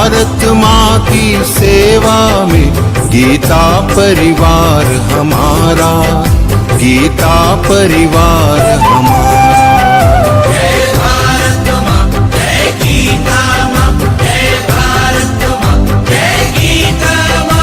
भारत माँ की सेवा में गीता परिवार हमारा, गीता परिवार हमारा। जय भारत माँ, जय गीता माँ, जय भारत माँ, जय गीता माँ।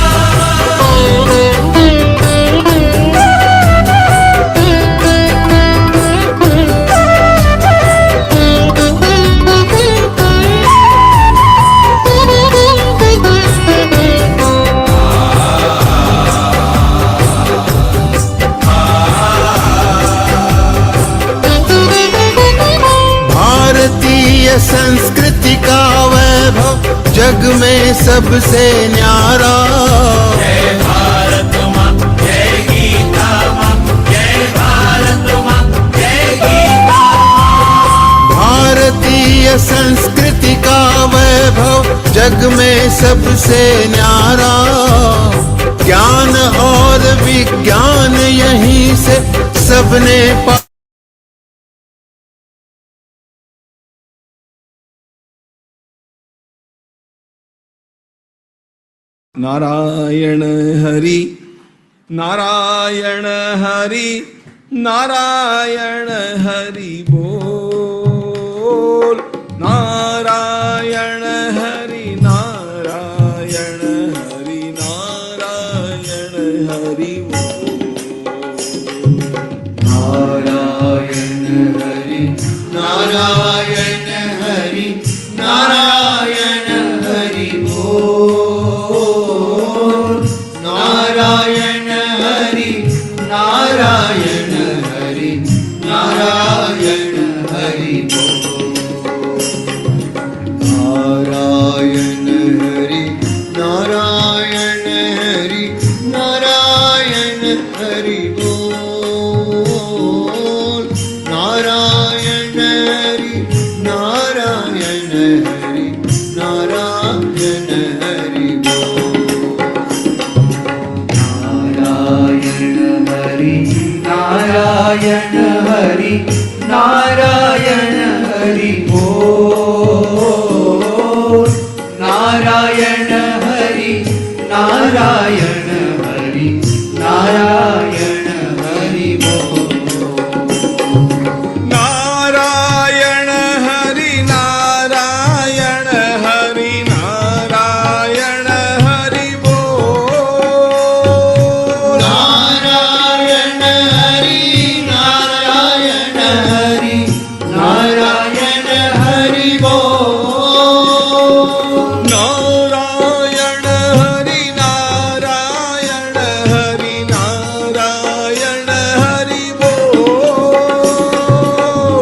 संस्कृति का वैभव जग में सबसे न्यारा। जय भारत माँ, जय गीता माँ, जय भारत माँ, जय गीता माँ। भारतीय संस्कृति का वैभव जग में सबसे न्यारा। ज्ञान और विज्ञान यहीं से सबने पा। नारायण हरि, नारायण हरि, नारायण हरि बोल। नारायण हरि, नारायण हरि, नारायण हरि बोल। नारायण हरि, नारायण हरि, नारायण हरि बोल। नारायण हरि, नारायण हरि, नारायण हरि बोल। नारायण हरि, नारायण हरि, नारायण हरि बोल। नारायण हरि, नारायण हरि, नारायण हरि बोल। नारायण हरि, नारायण हरि, नारायण हरि बोल। नारायण हरि, नारायण हरि, नारायण हरि बोल। नारायण हरि, नारायण हरि, नारायण हरि बोल। नारायण हरि, नारायण हरि, नारायण हरि बोल। नारायण हरि, नारायण हरि, नारायण हरि बोल। नारायण हरि, नारायण हरि, नारायण हरि बोल। नारायण हरि, नारायण हरि, नारायण हरि बोल।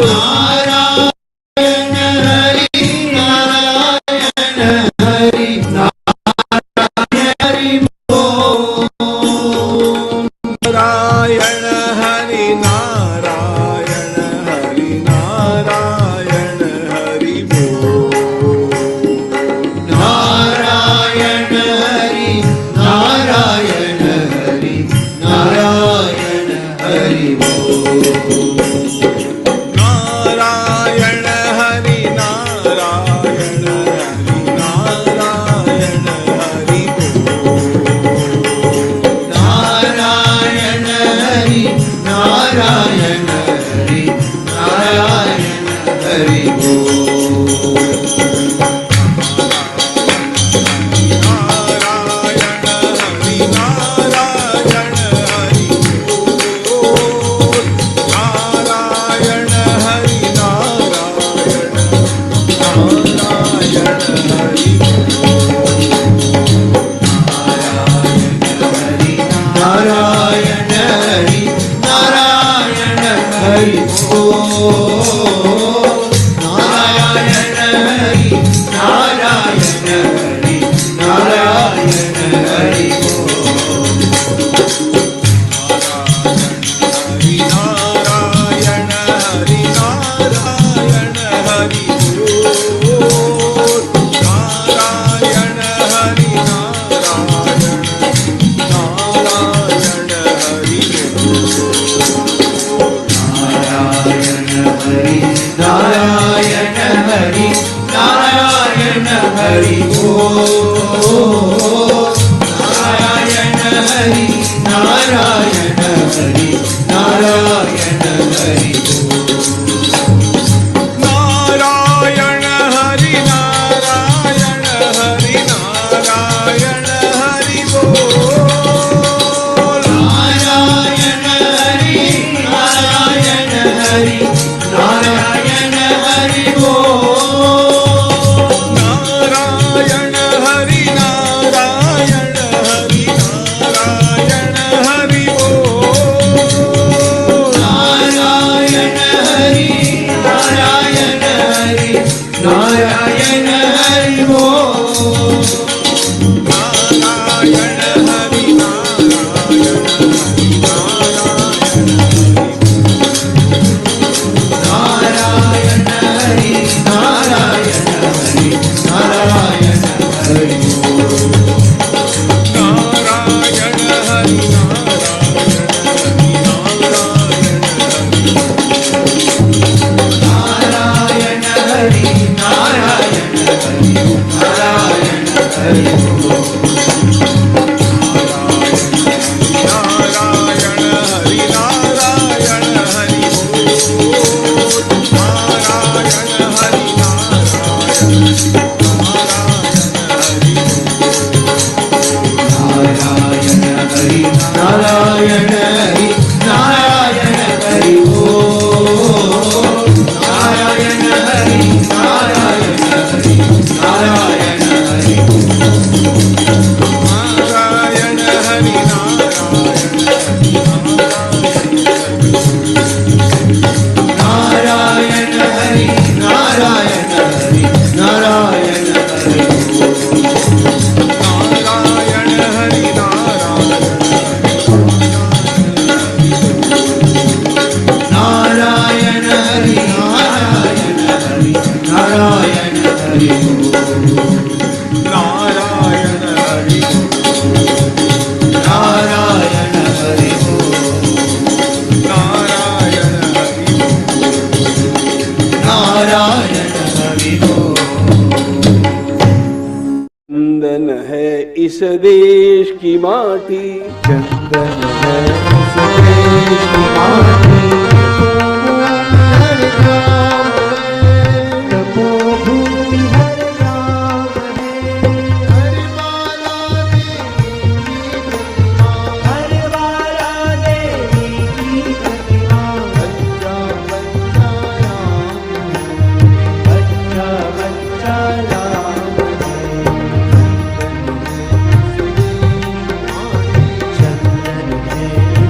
नारायण हरि, नारायण हरि, नारायण हरि बोल। नारायण हरि, नारायण हरि, नारायण हरि बोल। नारायण हरि, नारायण हरि, नारायण हरि बोल। नारायण हरि, नारायण हरि बोल। नारायण हरि, नारायण, नारायण हरि नारायण हरि, नारायण हरि बोल। नारायण हरि, नारायण हरि, नारायण हरि बोल। हरि, नारायण हरि, नारायण हरि बोल। नारायण हरि, नारायण, नारायण हरि बोल। नारायण हरि, नारायण हरि, नारायण नारायण हरि बोल नारायण हरि नारायण हरि नारायण हरि नारायण हरि नारायण हरि नारायण हरि बोल नारायण हरि नारायण हरि नारायण हरि बोल नारायण हरि नारायण हरि नारायण हरि बोल नारायण हरि नारायण हरि नारायण हरि बोल नारायण हरि नारायण हरि नारायण हरि नारायण हरि नारायण हरि नारायण हरि नारायण हरि नारायण हरि नारायण हरि नारायण हरि नारायण हरि नारायण हरि नारायण हरि नारायण हरि बोल नारायण हरि नारायण हरि नारायण हरि नारायण हरि नारायण हरि नारायण हरि नारायण हरि नारायण हरि नारायण हरि नारायण हरि नारायण हरि नारायण हरि नारायण हरि नारायण हरि नारायण हरि चंदन है इस देश की माटी, चंदन है इस देश की माटी, तपोभूमि हर गाँव है, हरवाला देवी की प्रतिमा, बच्चा बच्चा राम है, बच्चा बच्चा राम है। चंदन है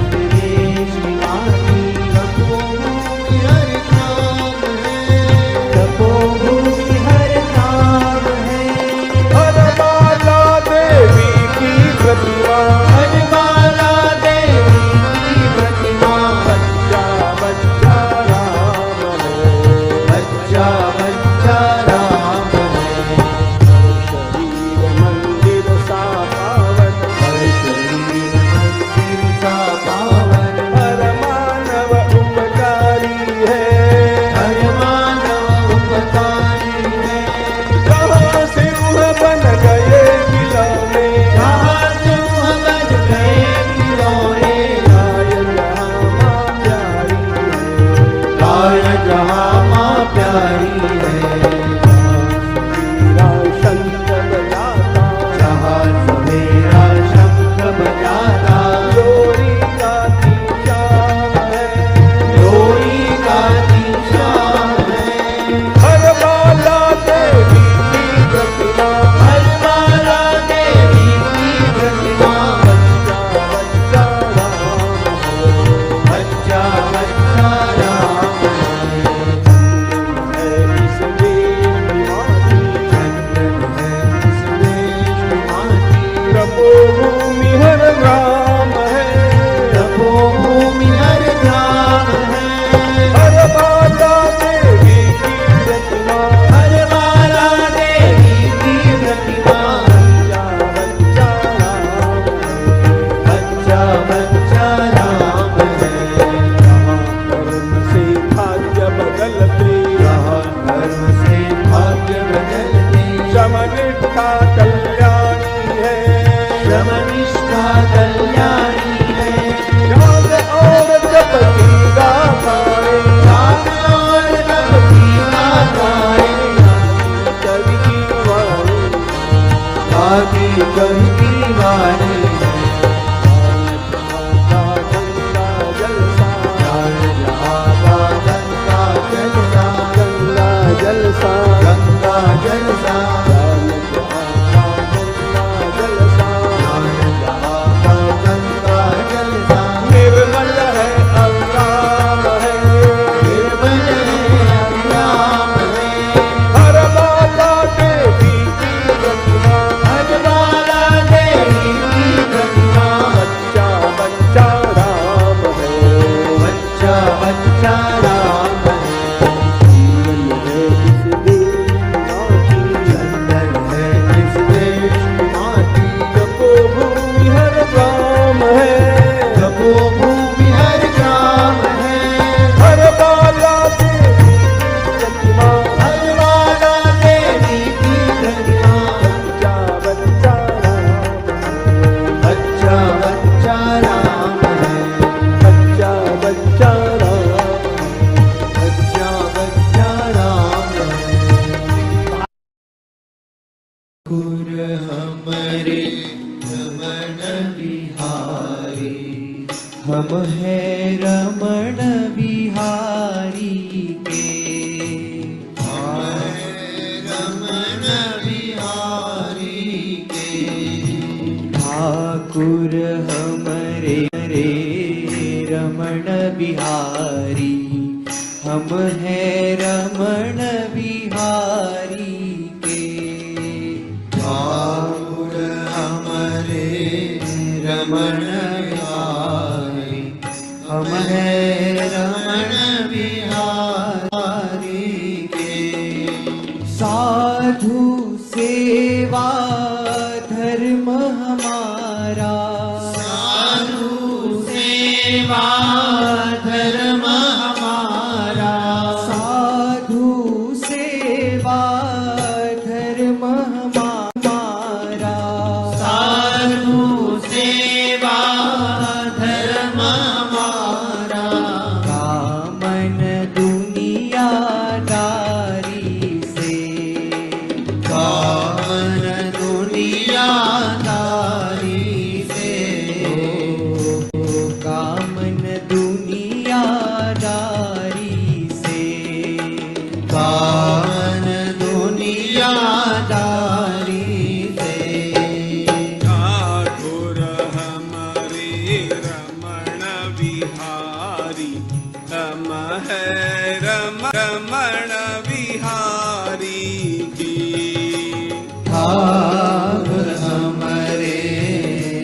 कहीं दीवानी है। गंगा जलसा, जहाँ गंगा जलसा, गंगा जलसा, गंगा जलसा, गंगा जलसा। निर्मल है अविराम है, निर्मल है अविराम है। हर बाला देवी की प्रतिमा, हर बाला देवी की प्रतिमा। बच्चा बच्चा राम है, बच्चा बच्चा राम है। जीवन है इस देश माटी, चंदन है इस देश माटी। तपोभूमि हर ग्राम है, तपोभूमि हर ग्राम है। हर बाला देवी की प्रतिमा, हर बाला देवी की प्रतिमा। बच्चा बच्चा राम है, बच्चा बच्चा राम है, बच्चा बच्चा राम है, बच्चा बच्चा राम है। ठाकुर हमरे रमण बिहारी, हम है रमण बिहारी के। रमण बिहारी के। ठाकुर हमरे रे रमण बिहारी, हम है रमण बिहारी के। ठाकुर हमरे रमण बिहारी, हम है रमण बिहारी के। साधु सेवा धर्म हमारा, साधु सेवा धर्म हमारा। साधु सेवा धर्म हमारा, साधु सेवा धर्म हमारा। कामन दुनियादारी से, कामन दुनियादारी से। कामन दुनियादारी से, कामन दुनियादारी से। ठाकुर हमारे रमण बिहारी, हम है रमण बिहारी की। ठाकुर हमारे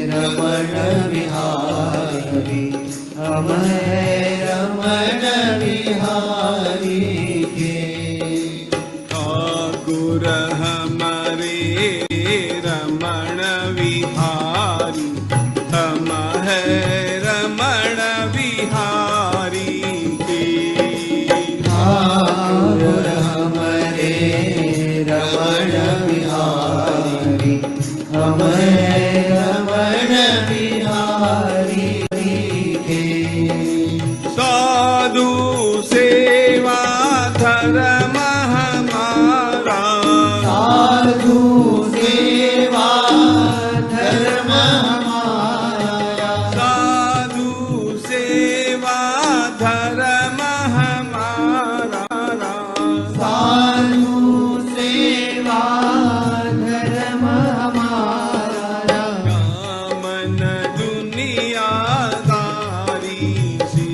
रमण बिहारी, हम है रमण बिहारी के। ठाकुर हमारे रमण बिहारी, हम है रमण बिहारी की। ठाकुर हमारे रमण बिहारी, हम है रमण बिहारी के। साधु सेवा धर्म हमारा, साधु सेवा धर्म हमारा। साधु सेवा धर्म हमारा। साधु सेवा धर्म हमारा। कामन दुनियादारी से,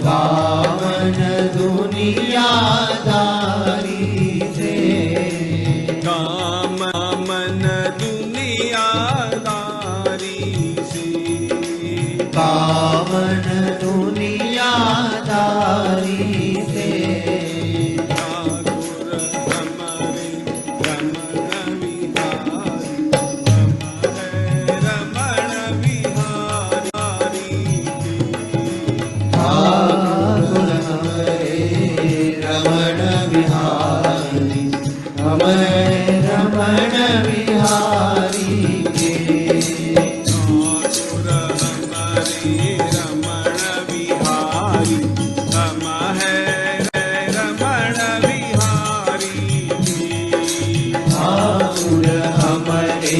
कामन दुनियादारी से। कामन दुनियादारी से। कामन दुनियादारी से। ठाकुर हमारे रमण बिहारी, हम है रमण बिहारी के। ठाकुर हमारे रमण बिहारी, हम है रमण बिहारी के। ठाकुर हमारे रमण बिहारी, हम है रमण बिहारी के। ठाकुर हमारे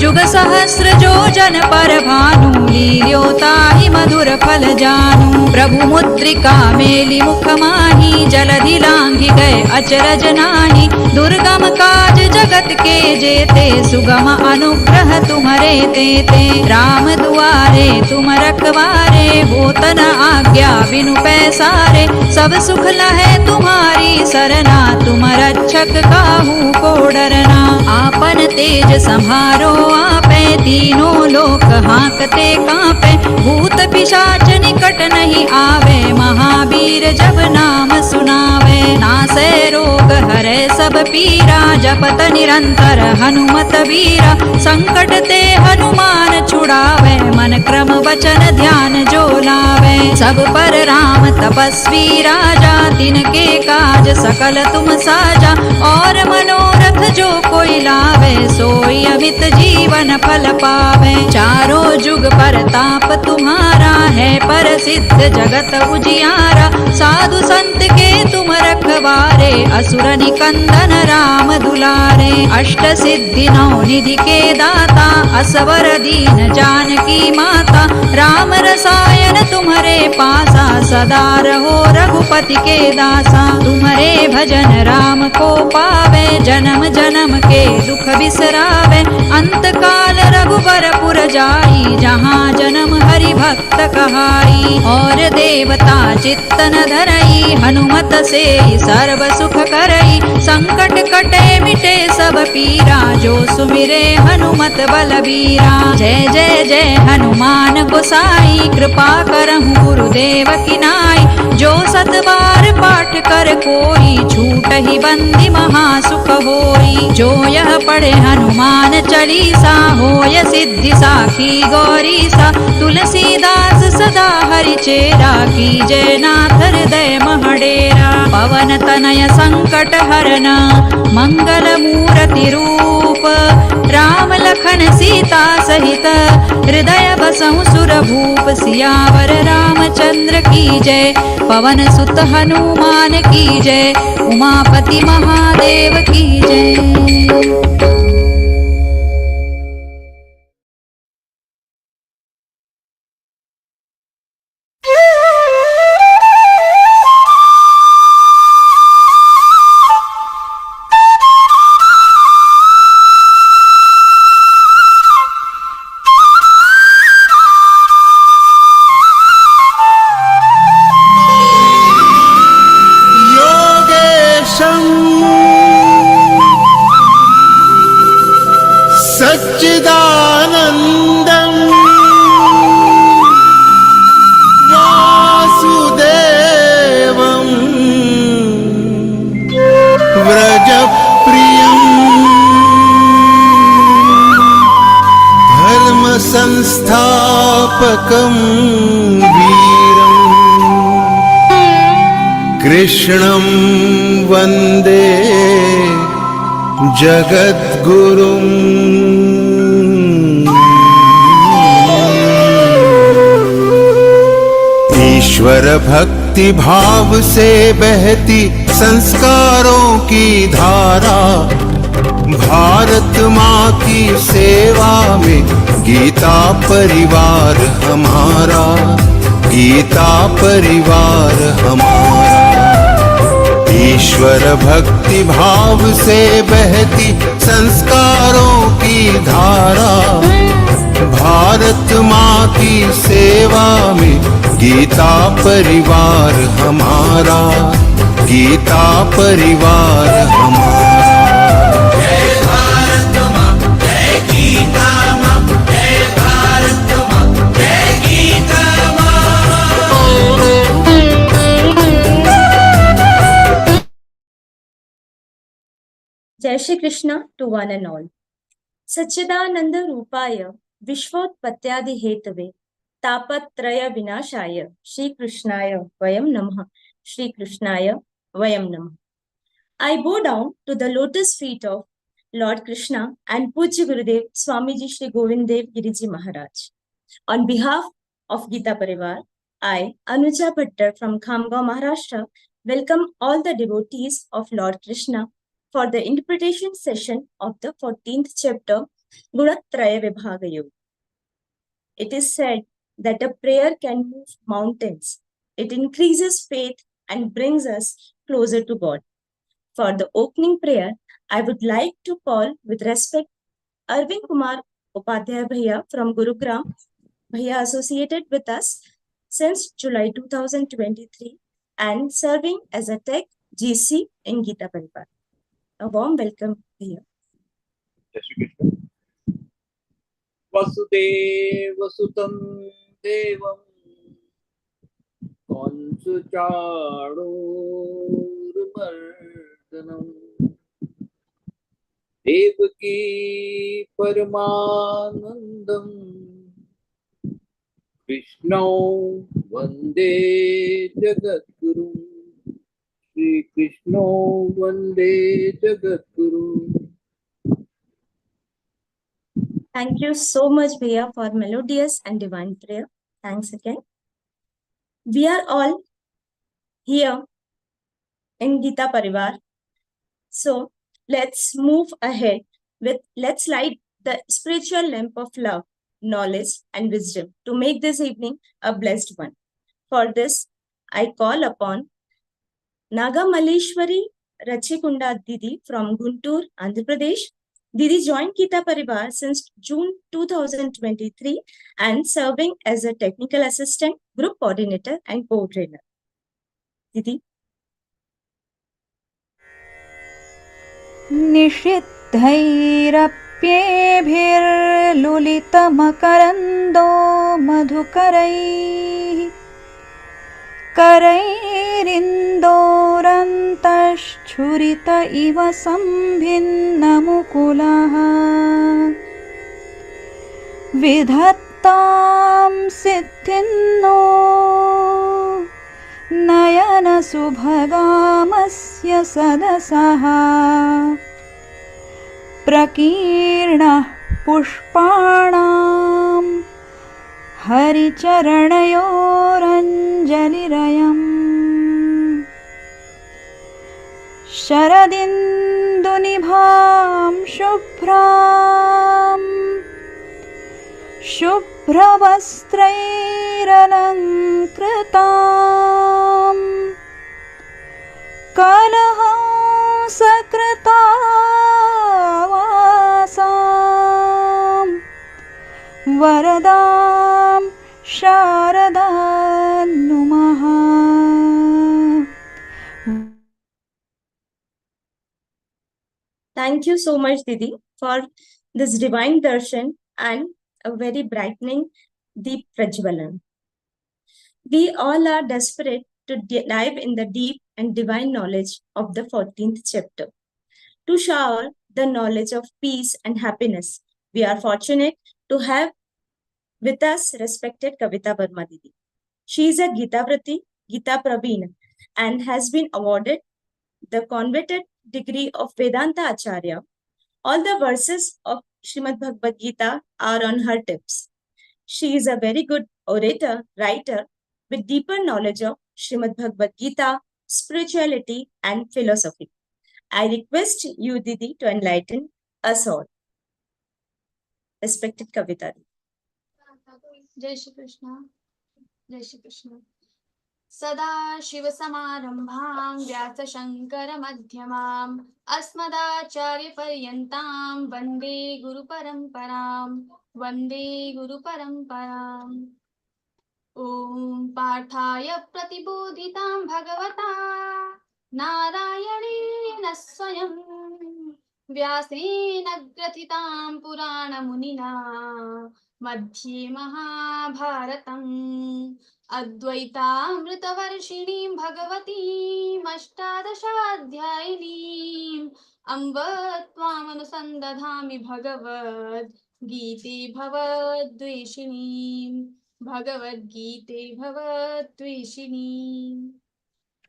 जुग सहस्र जो जन पर भानु लील्योता ही मधुर फल जानू। प्रभु मुद्रिका मेली मुख माही जलधि लांघि गए अचरज नाही। दुर्गम काज जगत के जेते सुगम अनुग्रह तुम्हारे तेते। राम दुआरे तुम रखवारे होत न आज्ञा बिनु पैसारे। सब सुख लहे तुम्हारी सरना तुम रक्षक काहू को डरना। आपन तेज संहारो आपे तीनों लोक हांकते कांपे। भूत पिशाच निकट नहीं आवे महावीर जब नाम सुनावे। नासे रोग हरे सब पीरा जपत निरंतर हनुमत वीरा। संकट ते हनुमान छुड़ावे मन क्रम वचन ध्यान जो लावे। सब पर राम तपस्वी राजा तिनके काज सकल तुम साजा। और मनोरथ जो कोई लावे सोई अमित जीवन फल पावे। चारों जुग पर ताप तुम्हारा है प्रसिद्ध जगत उजियारा। साधु संत के तुम रखवारे असुर निकंदन राम दुलारे। अष्ट सिद्धि नौ निधि के दाता असवर दीन जानकी माता। राम रसायन तुम्हारे पासा सदा रहो रघुपति के दासा। तुम्हारे भजन राम को पावे जन्म जन्म के दुख बिसरावे। अंत काल रघुबर पुर जाई जहाँ जन्म हरि भक्त कहाई। और देवता चित्तन धरई हनुमत से सर्व सुख करई। संकट कटे मिटे सब पीरा जो सुमिरे हनुमत बलबीरा। जय जय जय हनुमान गोसाई कृपा करहु गुरुदेव की नाई। जो सत बार पाठ कर कोई छूट ही बंदी महासुख होई। जो यह पढ़े हनुमान चालीसा होय सिद्धि साखी गौरीसा। तुलसीदास सदा हरि चेरा कीजय नाथ हृदय महडेरा। पवन तनय संकट हरना मंगल मूर्ति रूप। राम लखन सीता सहित हृदय बसहु सुर भूप। सियावर रामचंद्र की जय पवन सुत हनुमान की जय। उमापति महादेव की जय। सच्चिदानन्दं वासुदेवं व्रजप्रियं धर्मसंस्थापकं वीरं कृष्णं वन्दे जगद्गुरुम्। ईश्वर भक्ति भाव से बहती संस्कारों की धारा। भारत माँ की सेवा में गीता परिवार हमारा। गीता परिवार हमारा। ईश्वर भक्ति भाव से बहती संस्कारों की धारा। भारत माँ की सेवा में गीता परिवार हमारा। गीता परिवार हमारा। जय भारत माँ जय गीता माँ। जय भारत माँ जय गीता माँ। Jai Shri Krishna to one and all. Satchidananda Rupaya Vishwotpatyadi Hetave Tapatraya Vinashaya Shri Krishnaya Vayam Namaha. Shri Krishnaya Vayam Namaha. I bow down to the lotus feet of Lord Krishna and Pujya Gurudev Swamiji Shri Govindev Giriji Maharaj. On behalf of Geeta Pariwar, I, Anuja Bhattar from Khamgaon, Maharashtra, welcome all the devotees of Lord Krishna for the interpretation session of the 14th chapter Gunatraya Vibhaga Yoga. It is said that a prayer can move mountains. It increases faith and brings us closer to God. For the opening prayer, I would like to call with respect Arvind Kumar Upadhyay Bhaiya from Gurugram. Bhaiya associated with us since July 2023 and serving as a tech GC in Geeta Pariwar. A warm welcome, Bhaiya. जय श्री कृष्ण वसुदेव सुतं देवं कंसचाणूरमर्दनं देवकी परमानन्दं कृष्णौ वन्दे जगद्गुरुं श्रीकृष्णौ वन्दे जगद्गुरुं Thank you so much, Bhaiya, for melodious and divine prayer. Thanks again. We are all here in Geeta Pariwar. So let's move ahead let's light the spiritual lamp of love, knowledge, and wisdom to make this evening a blessed one. For this, I call upon Nagamaleshwari Rachikunda Didi from Guntur, Andhra Pradesh. Didi joined Geeta Pariwar since June 2023 and serving as a technical assistant, group coordinator, and co-trainer. Didi. निषिद्धैरप्येभिर्लुलितमकरन्दो मधुकरैः करैरिन्दोरन्तश्छुरित इव सम्भिन्नमुकुलः विधत्तां सिद्धिन्नो नयनसुभगामस्य सदसः प्रकीर्णः पुष्पाणां हरिचरणयोरञ्जलिरयम् शरदिन्दुनिभां शुभ्रां शुभ्रवस्त्रैरलङ्कृतां कलहंसकृतावासां वरदां शारदां नुमः. Thank you so much, Didi, for this divine darshan and a very brightening deep prajvalan. We all are desperate to dive in the deep and divine knowledge of the 14th chapter. To shower the knowledge of peace and happiness, we are fortunate to have with us respected Kavita Verma Didi. She is a Geeta Vrati, Geeta Praveen, and has been awarded the coveted degree of Vedanta Acharya. All the verses of Śrīmad-Bhagavadgītā are on her tips. She is a very good orator, writer, with deeper knowledge of Śrīmad-Bhagavadgītā, spirituality, and philosophy. I request you, Didi, to enlighten us all. Respected Kavita. जय श्री कृष्ण जय श्री कृष्ण सदा शिव समारंभां व्यास शंकर मध्यमाम् अस्मदाचार्य पर्यन्तां वन्दे गुरु परम्पराम् ॐ पाठाय प्रतिबोधितां भगवता नारायणेन स्वयं व्यासेन ग्रथितां पुराणमुनिना मध्ये महाभारतम् अद्वैतामृतवर्षिणीं भगवतीम् अष्टादशाध्यायिनीम् अम्ब त्वामनुसन्दधामि भगवद्गीते भवद्वेषिणीम्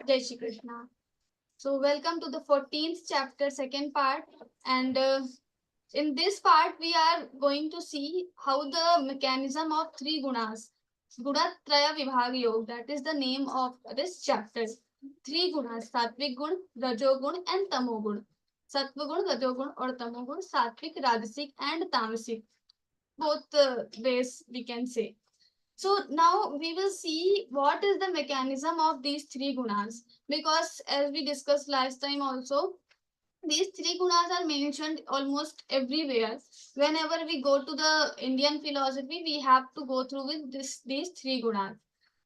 जय Shri Krishna. So welcome to the 14th chapter, second part, and in this part we are going to see how the mechanism of three gunas, Gunatraya Vibhaga Yoga, that is the name of this chapter. Three gunas, Sattvic gun, Rajo gun, and Tamo gun. सत्वगुण, रजोगुण और तमोगुण, सात्विक, राजसिक and tamasic. Both ways we can say. So now we will see what is the mechanism of these three gunas, because as we discussed last time also, these three gunas are mentioned almost everywhere. Whenever we go to the Indian philosophy, we have to go through with these three gunas.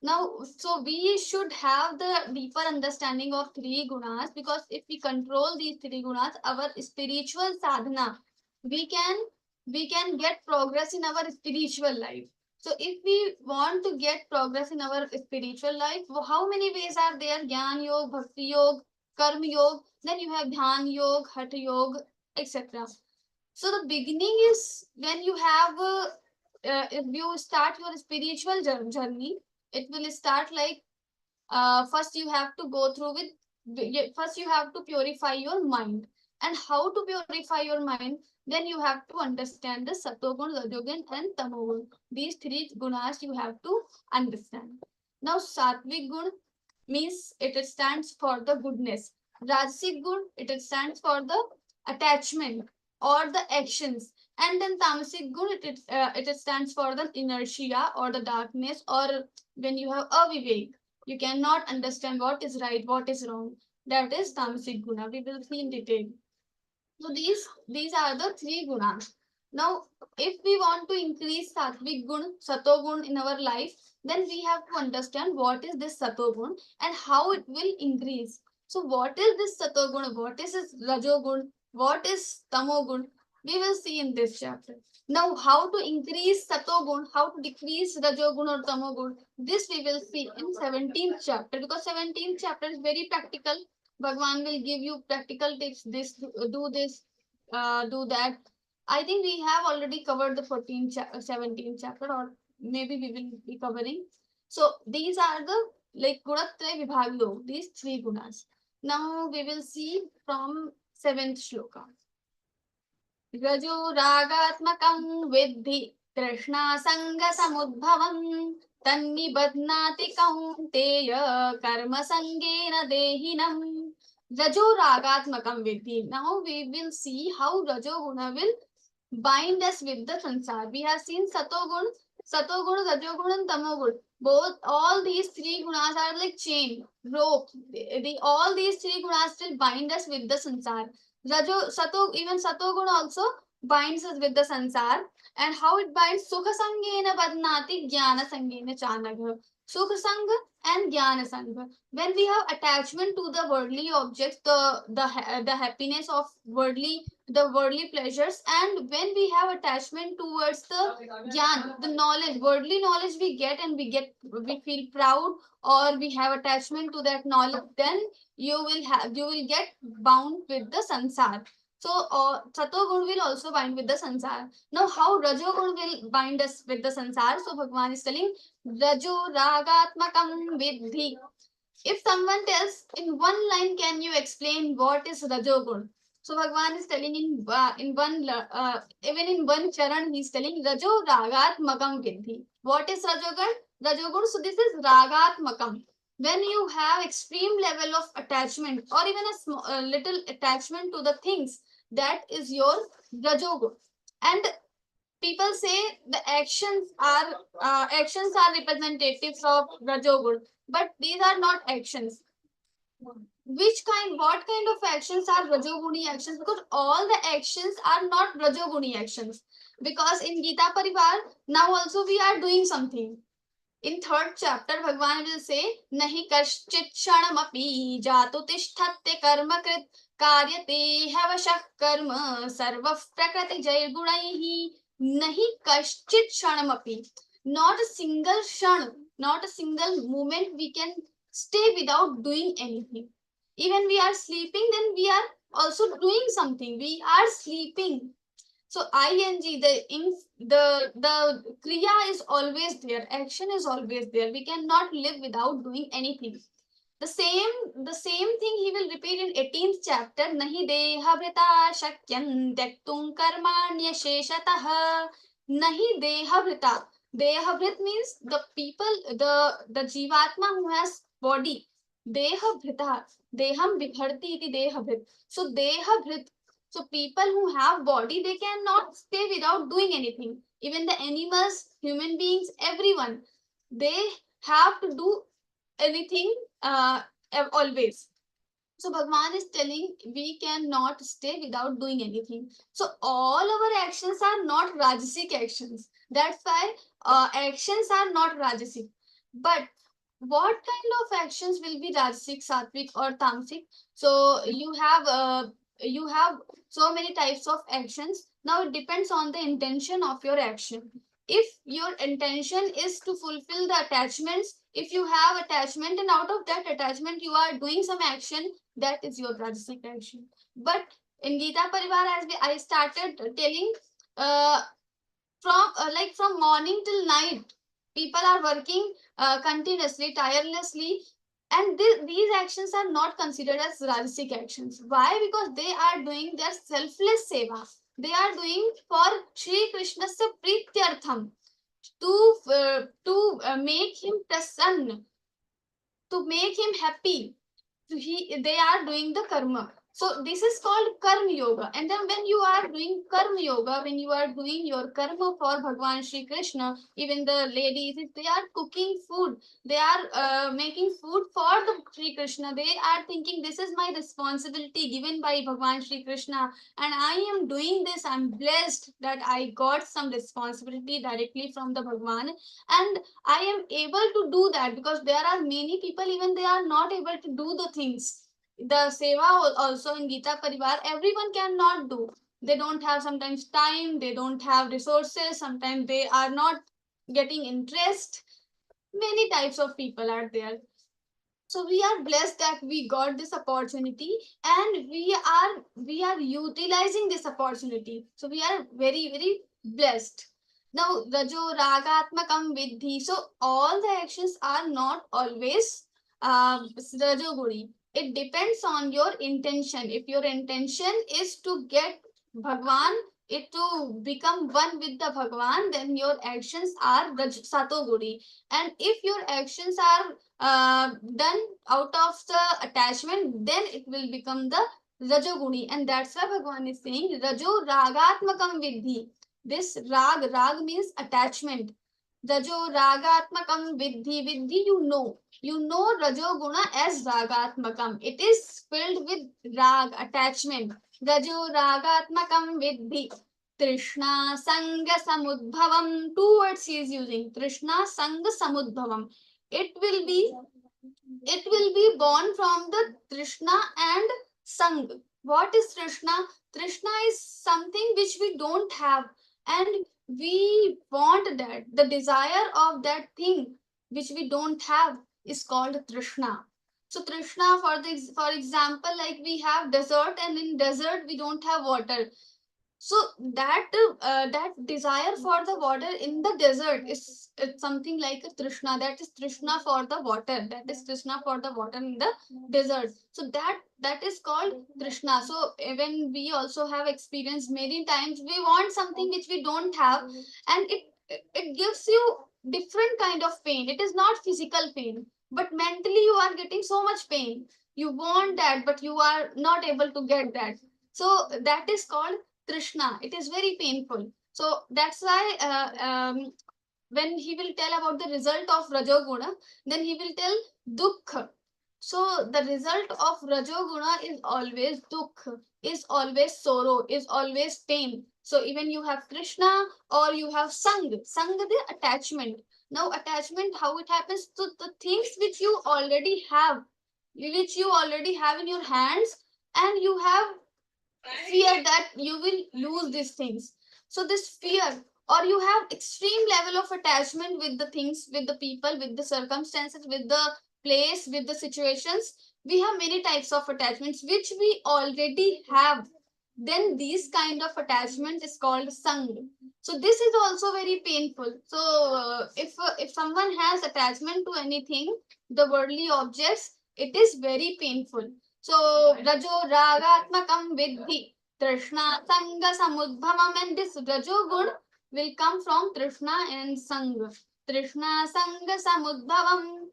Now, so we should have the deeper understanding of three gunas, because if we control these three gunas, our spiritual sadhana, we can we can get progress in our spiritual life. So if we want to get progress in our spiritual life, how many ways are there? Gyan Yoga, Bhakti Yoga, Karma Yoga, then you have Dhyan Yoga, Hatha Yoga, etc. So the beginning is when you have, if you start your spiritual journey, it will start like, first you have to go through with, first you have to purify your mind. And how to purify your mind? Then you have to understand the Satogun, Rajogun and Tamogun. These three gunas you have to understand. Now Sattvic Gun means it stands for the goodness. Rajasic Gun, it stands for the attachment or the actions. And then Tamasic Gun, it stands for the inertia or the darkness, or when you have avivek, you cannot understand what is right, what is wrong. That is Tamasic Guna. We will see in detail. So these are the three gunas. Now, if we want to increase Sattvic Gun, Satogun in our life, then we have to understand what is this Satogun and how it will increase. So what is this Satogun? What is this Rajogun? What is Tamogun? We will see in this chapter. Now, how to increase Satogun, how to decrease Rajogun or Tamogun, this we will see in 17th chapter, because 17th chapter is very practical. Bhagwan will give you practical tips, this, do this, do that. I think we have already covered the 17th chapter, or maybe we will be covering. So these are the like Gunatraya Vibhag Log, these three gunas. Now we will see from 7th shloka. Rajo ragatmakam vidhi Krishna sanga samudbhavam tannibadnati kaunteya karma sangena dehinam. Rajo ragatmakam vidhi. Now we will see how Rajo Guna will bind us with the sansar. We have seen Satogun, Rajogun and Tamogun. Both, all these three gunas are like chain, rope. All these three gunas still bind us with the sansar. Even Satogun also binds us with the sansar. And how it binds? Sukha sangena badnati jnana sangena chanagha. Sukha sangha and jnana sangha. When we have attachment to the worldly objects, the happiness of the worldly pleasures, and when we have attachment towards the jnana, the knowledge, worldly knowledge we get, and we feel proud, or we have attachment to that knowledge, then you will get bound with the sansar. So Satogun will also bind with the sansar. Now how Rajogun will bind us with the sansar? So Bhagwan is telling Rajo ragatmakam vidhi. If someone tells in one line, can you explain what is Rajogun? So Bhagwan is telling in one even in one charan he is telling Rajo ragatmakam vidhi. What is Rajogun? Rajogun. So this is ragatmakam. When you have extreme level of attachment, or even a small, little attachment to the things, that is your Rajogun. And people say the actions are representatives of Rajogun, but these are not actions. What kind of actions are Rajoguni actions? Because all the actions are not Rajoguni actions. Because in Gita Pariwar, now also we are doing something. In 3rd chapter, Bhagwan will say, Nahi kaschit kshanamapi jato tishthatte karmakrit karyate havashah karma sarva prakrati jay gunaihi nahi kaschit kshanamapi. Not a single shan, not a single moment we can stay without doing anything. Even we are sleeping, then we are also doing something. We are sleeping. So ing, the kriya is always there. Action is always there. We cannot live without doing anything. The same thing he will repeat in 18th chapter. Nahi deha vrita shakyam tektum karmanya sheshatah. Nahi deha vrita. Deha vrit means the people, the jivatma who has body. Dehabhrita. Deham bibharti iti dehabhrit. So dehabhrit. So people who have body, they cannot stay without doing anything. Even the animals, human beings, everyone, they have to do anything always. So Bhagwan is telling we cannot stay without doing anything. So all our actions are not Rajasic actions. That's why actions are not Rajasic. But what kind of actions will be Rajasic, Sattvic, or Tamasic? So you have so many types of actions. Now it depends on the intention of your action. If your intention is to fulfill the attachments, if you have attachment and out of that attachment you are doing some action, that is your Rajasic action. But in Gita Pariwar, I started telling, uh, from morning till night, people are working continuously, tirelessly, and these actions are not considered as Rajasic actions. Why? Because they are doing their selfless seva. They are doing for Shri Krishna's Prityartham, to make him prasanna, to make him happy. So they are doing the karma. So this is called karma yoga. And then when you are doing karma yoga, when you are doing your karma for Bhagwan Shri Krishna, even the ladies, if they are cooking food, they are making food for the Shri Krishna, they are thinking this is my responsibility given by Bhagwan Shri Krishna, and I am doing this. I'm blessed that I got some responsibility directly from the Bhagwan, and I am able to do that, because there are many people, even they are not able to do the things. The seva also in Gita Parivar, everyone cannot do. They don't have sometimes time, they don't have resources, sometimes they are not getting interest. Many types of people are there. So we are blessed that we got this opportunity, and we are utilizing this opportunity. So we are very, very blessed. Now, Rajo Ragatmakam Vidhi. So all the actions are not always Rajo Guri. It depends on your intention. If your intention is to get Bhagwan, it to become one with the Bhagwan, then your actions are Sato Guri. And if your actions are done out of the attachment, then it will become the Rajoguni. And that's why Bhagwan is saying Rajo Ragatmakam Vidhi. This rag means attachment. Rajo Ragatmakam Vidhi. Vidhi, you know Rajo Guna as Ragatmakam. It is filled with rag, attachment. Rajo Ragatmakam Vidhi. Trishna Sanga Samudbhavam. Two words he is using. Trishna Sanga Samudbhavam. It will be born from the Trishna and Sang. What is Trishna? Trishna is something which we don't have, and we want that. The desire of that thing which we don't have is called Trishna. So Trishna, for example, like we have desert, and in desert we don't have water. So that desire for the water in the desert is, it's something like a Trishna. That is Trishna for the water. That is Trishna for the water in the desert. So that is called Trishna. So when we also have experienced many times, we want something which we don't have, and it gives you different kind of pain. It is not physical pain, but mentally you are getting so much pain. You want that, but you are not able to get that. So that is called Trishna. It is very painful. So that's why when he will tell about the result of Rajoguna, then he will tell Dukha. So the result of Rajoguna is always Dukha, is always sorrow, is always pain. So even you have Krishna or you have Sang. Sang, the attachment. Now attachment, how it happens to the things which you already have, in your hands, and you have fear that you will lose these things. So this fear, or you have extreme level of attachment with the things, with the people, with the circumstances, with the place, with the situations. We have many types of attachments which we already have. Then these kind of attachment is called sang. So this is also very painful. So if someone has attachment to anything, the worldly objects, it is very painful. So Rajo Ragatmakam Vidhi. Trishna Sanga Samudbhavam, and this Rajo Gun will come from Trishna and Sanga. Trishna Sanga Samudbhavam.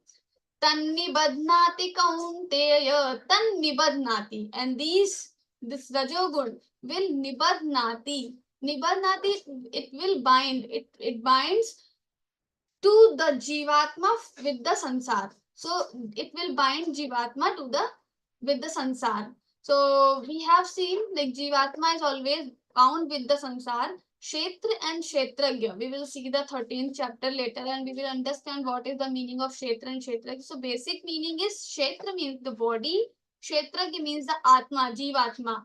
Tannibadnati kaunteya, tannibadnati. And this rajogun will nibadnati. Nibadnati, it will bind. It binds to the jivatma with the sansar. So it will bind jivatma to the with the sansar. So we have seen like jivatma is always bound with the sansar. Kshetra and Kshetragya. We will see the 13th chapter later and we will understand what is the meaning of Kshetra and Kshetragya. So basic meaning is Kshetra means the body, Kshetragya means the Atma, Jivatma.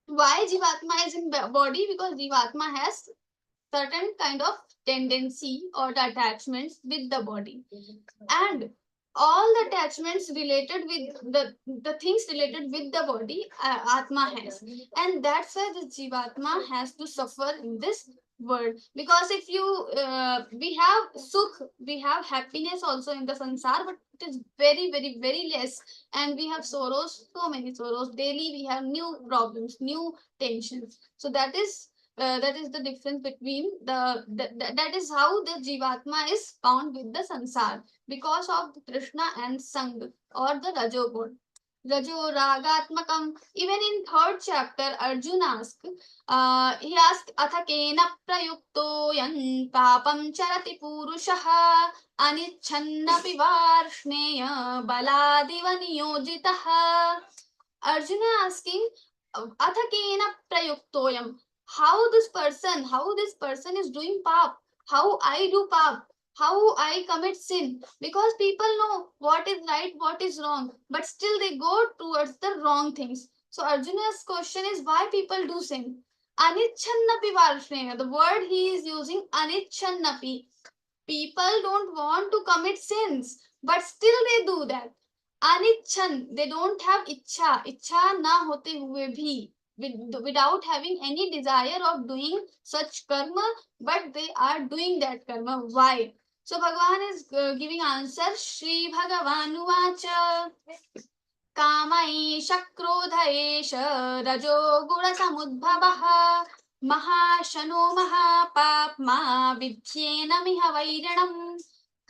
Why Jivatma is in body? Because Jivatma has certain kind of tendency or the attachments with the body, and all the attachments related with the things related with the body, atma has, and that's why the jivatma has to suffer in this world. Because if you we have sukh, we have happiness also in the sansar, but it is very very very less, and we have sorrows, so many sorrows daily. We have new problems, new tensions. So that is the difference between that is how the jivatma is bound with the sansar, because of the Krishna and Sang or the Rajogun. Rajo Ragatmakam. Even in third chapter, Arjun asked, he asked, Athakena prayukto yan papam charati purushaha anichannapi varshneya baladiva niyojitaha. Arjuna asking, Athakena prayuktoyam. How this person is doing pap, how I do pap, how I commit sin. Because people know what is right, what is wrong, but still they go towards the wrong things. So Arjuna's question is why people do sin. Anichannapi varshneya. The word he is using, anichannapi. People don't want to commit sins, but still they do that. Anichan, they don't have ichha na hote hue bhi, without having any desire of doing such karma, but they are doing that karma. Why? So Bhagavan is giving answer. Shri Bhagavan Vacha कामैष क्रोध एष रजो गुणसमुद्भवः महाशनो महापाप्मा विद्येनमिह वैरिणम्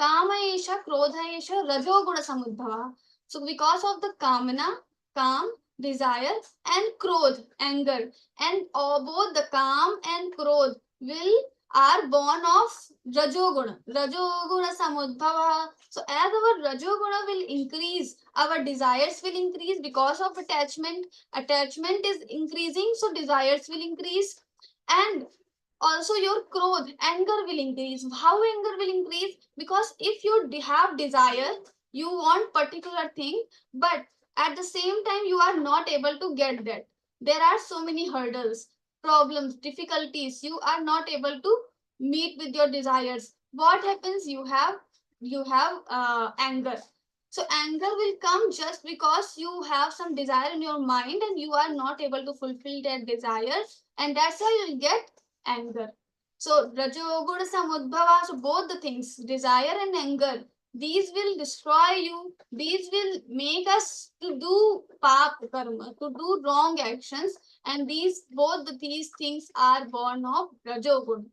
कामैष क्रोध एष रजो गुणसमुद्भवः. So because of the kamana, काम, desire, and krodh, anger, and both the काम and krodh will are born of rajoguna samudbhava. So as our rajoguna will increase, our desires will increase. Because of attachment is increasing, so desires will increase, and also your krodh, anger will increase. How anger will increase? Because if you have desire, you want particular thing, but at the same time you are not able to get that. There are so many hurdles, problems, difficulties. You are not able to meet with your desires. What happens? You have anger. So anger will come just because you have some desire in your mind and you are not able to fulfill that desire, and that's how you'll get anger. So rajoguna samudbhava. So both the things, desire and anger, these will destroy you. These will make us to do pap karma, to do wrong actions, and these things are born of rajoguna.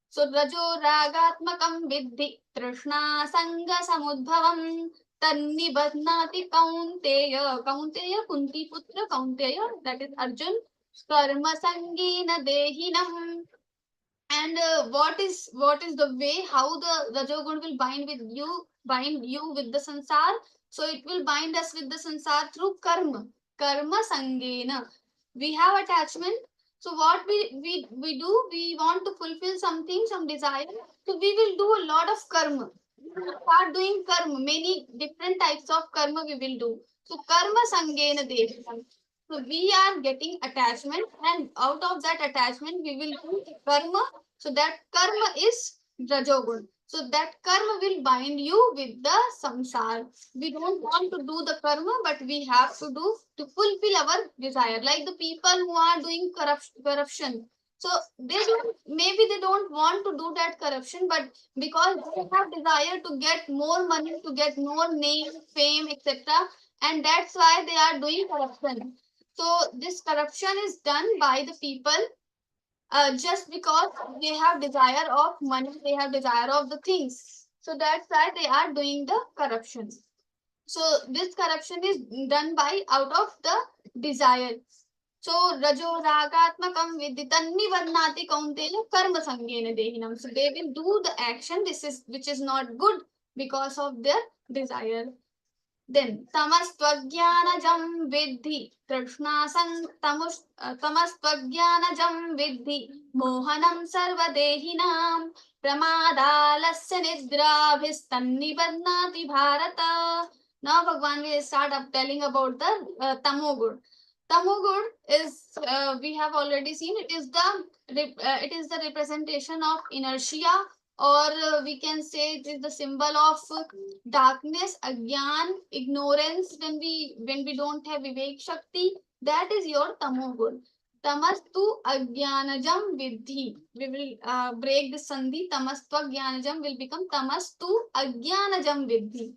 So rajo ragatmakam viddhi trishna sanga samudbhavam tannibadnati kaunteya. Kaunteya, Kunti putra Kaunteya, that is Arjun. Karma sangena dehinam. And what is the way how the rajogun will bind you with the sansar? So it will bind us with the sansar through karma sangena. We have attachment. So what we do, we want to fulfill something, some desire, so we will do a lot of karma. We will start doing karma, many different types of karma we will do. So karma sangena dehinam. So we are getting attachment, and out of that attachment, we will do karma. So that karma is rajogun. So that karma will bind you with the samsara. We don't want to do the karma, but we have to do to fulfill our desire. Like the people who are doing corruption. So maybe they don't want to do that corruption, but because they have desire to get more money, to get more name, fame, etc., and that's why they are doing corruption. So this corruption is done by the people just because they have desire of money, they have desire of the things. So that's why they are doing the corruption. So this corruption is done by out of the desire. So rajo ragatmakam vidhi tannivarnati kaunteya karma sangena dehinam. So they will do the action which is not good because of their desire. Then tamastvajnanajam vidhi trishnasan tamastvajnanajam vidhi mohanam sarvadehinam pramadalasya nidrabhistannivarnati bharata. Now Bhagwan will start up telling about the tamogud. Tamogud is we have already seen it is the representation of inertia, or we can say it is the symbol of darkness, agyan, ignorance. When we don't have vivek shakti, that is your tamogud. Tamastu agyanajam vidhi. We will break the sandhi. Tamastu agyanajam will become tamastu agyanajam vidhi.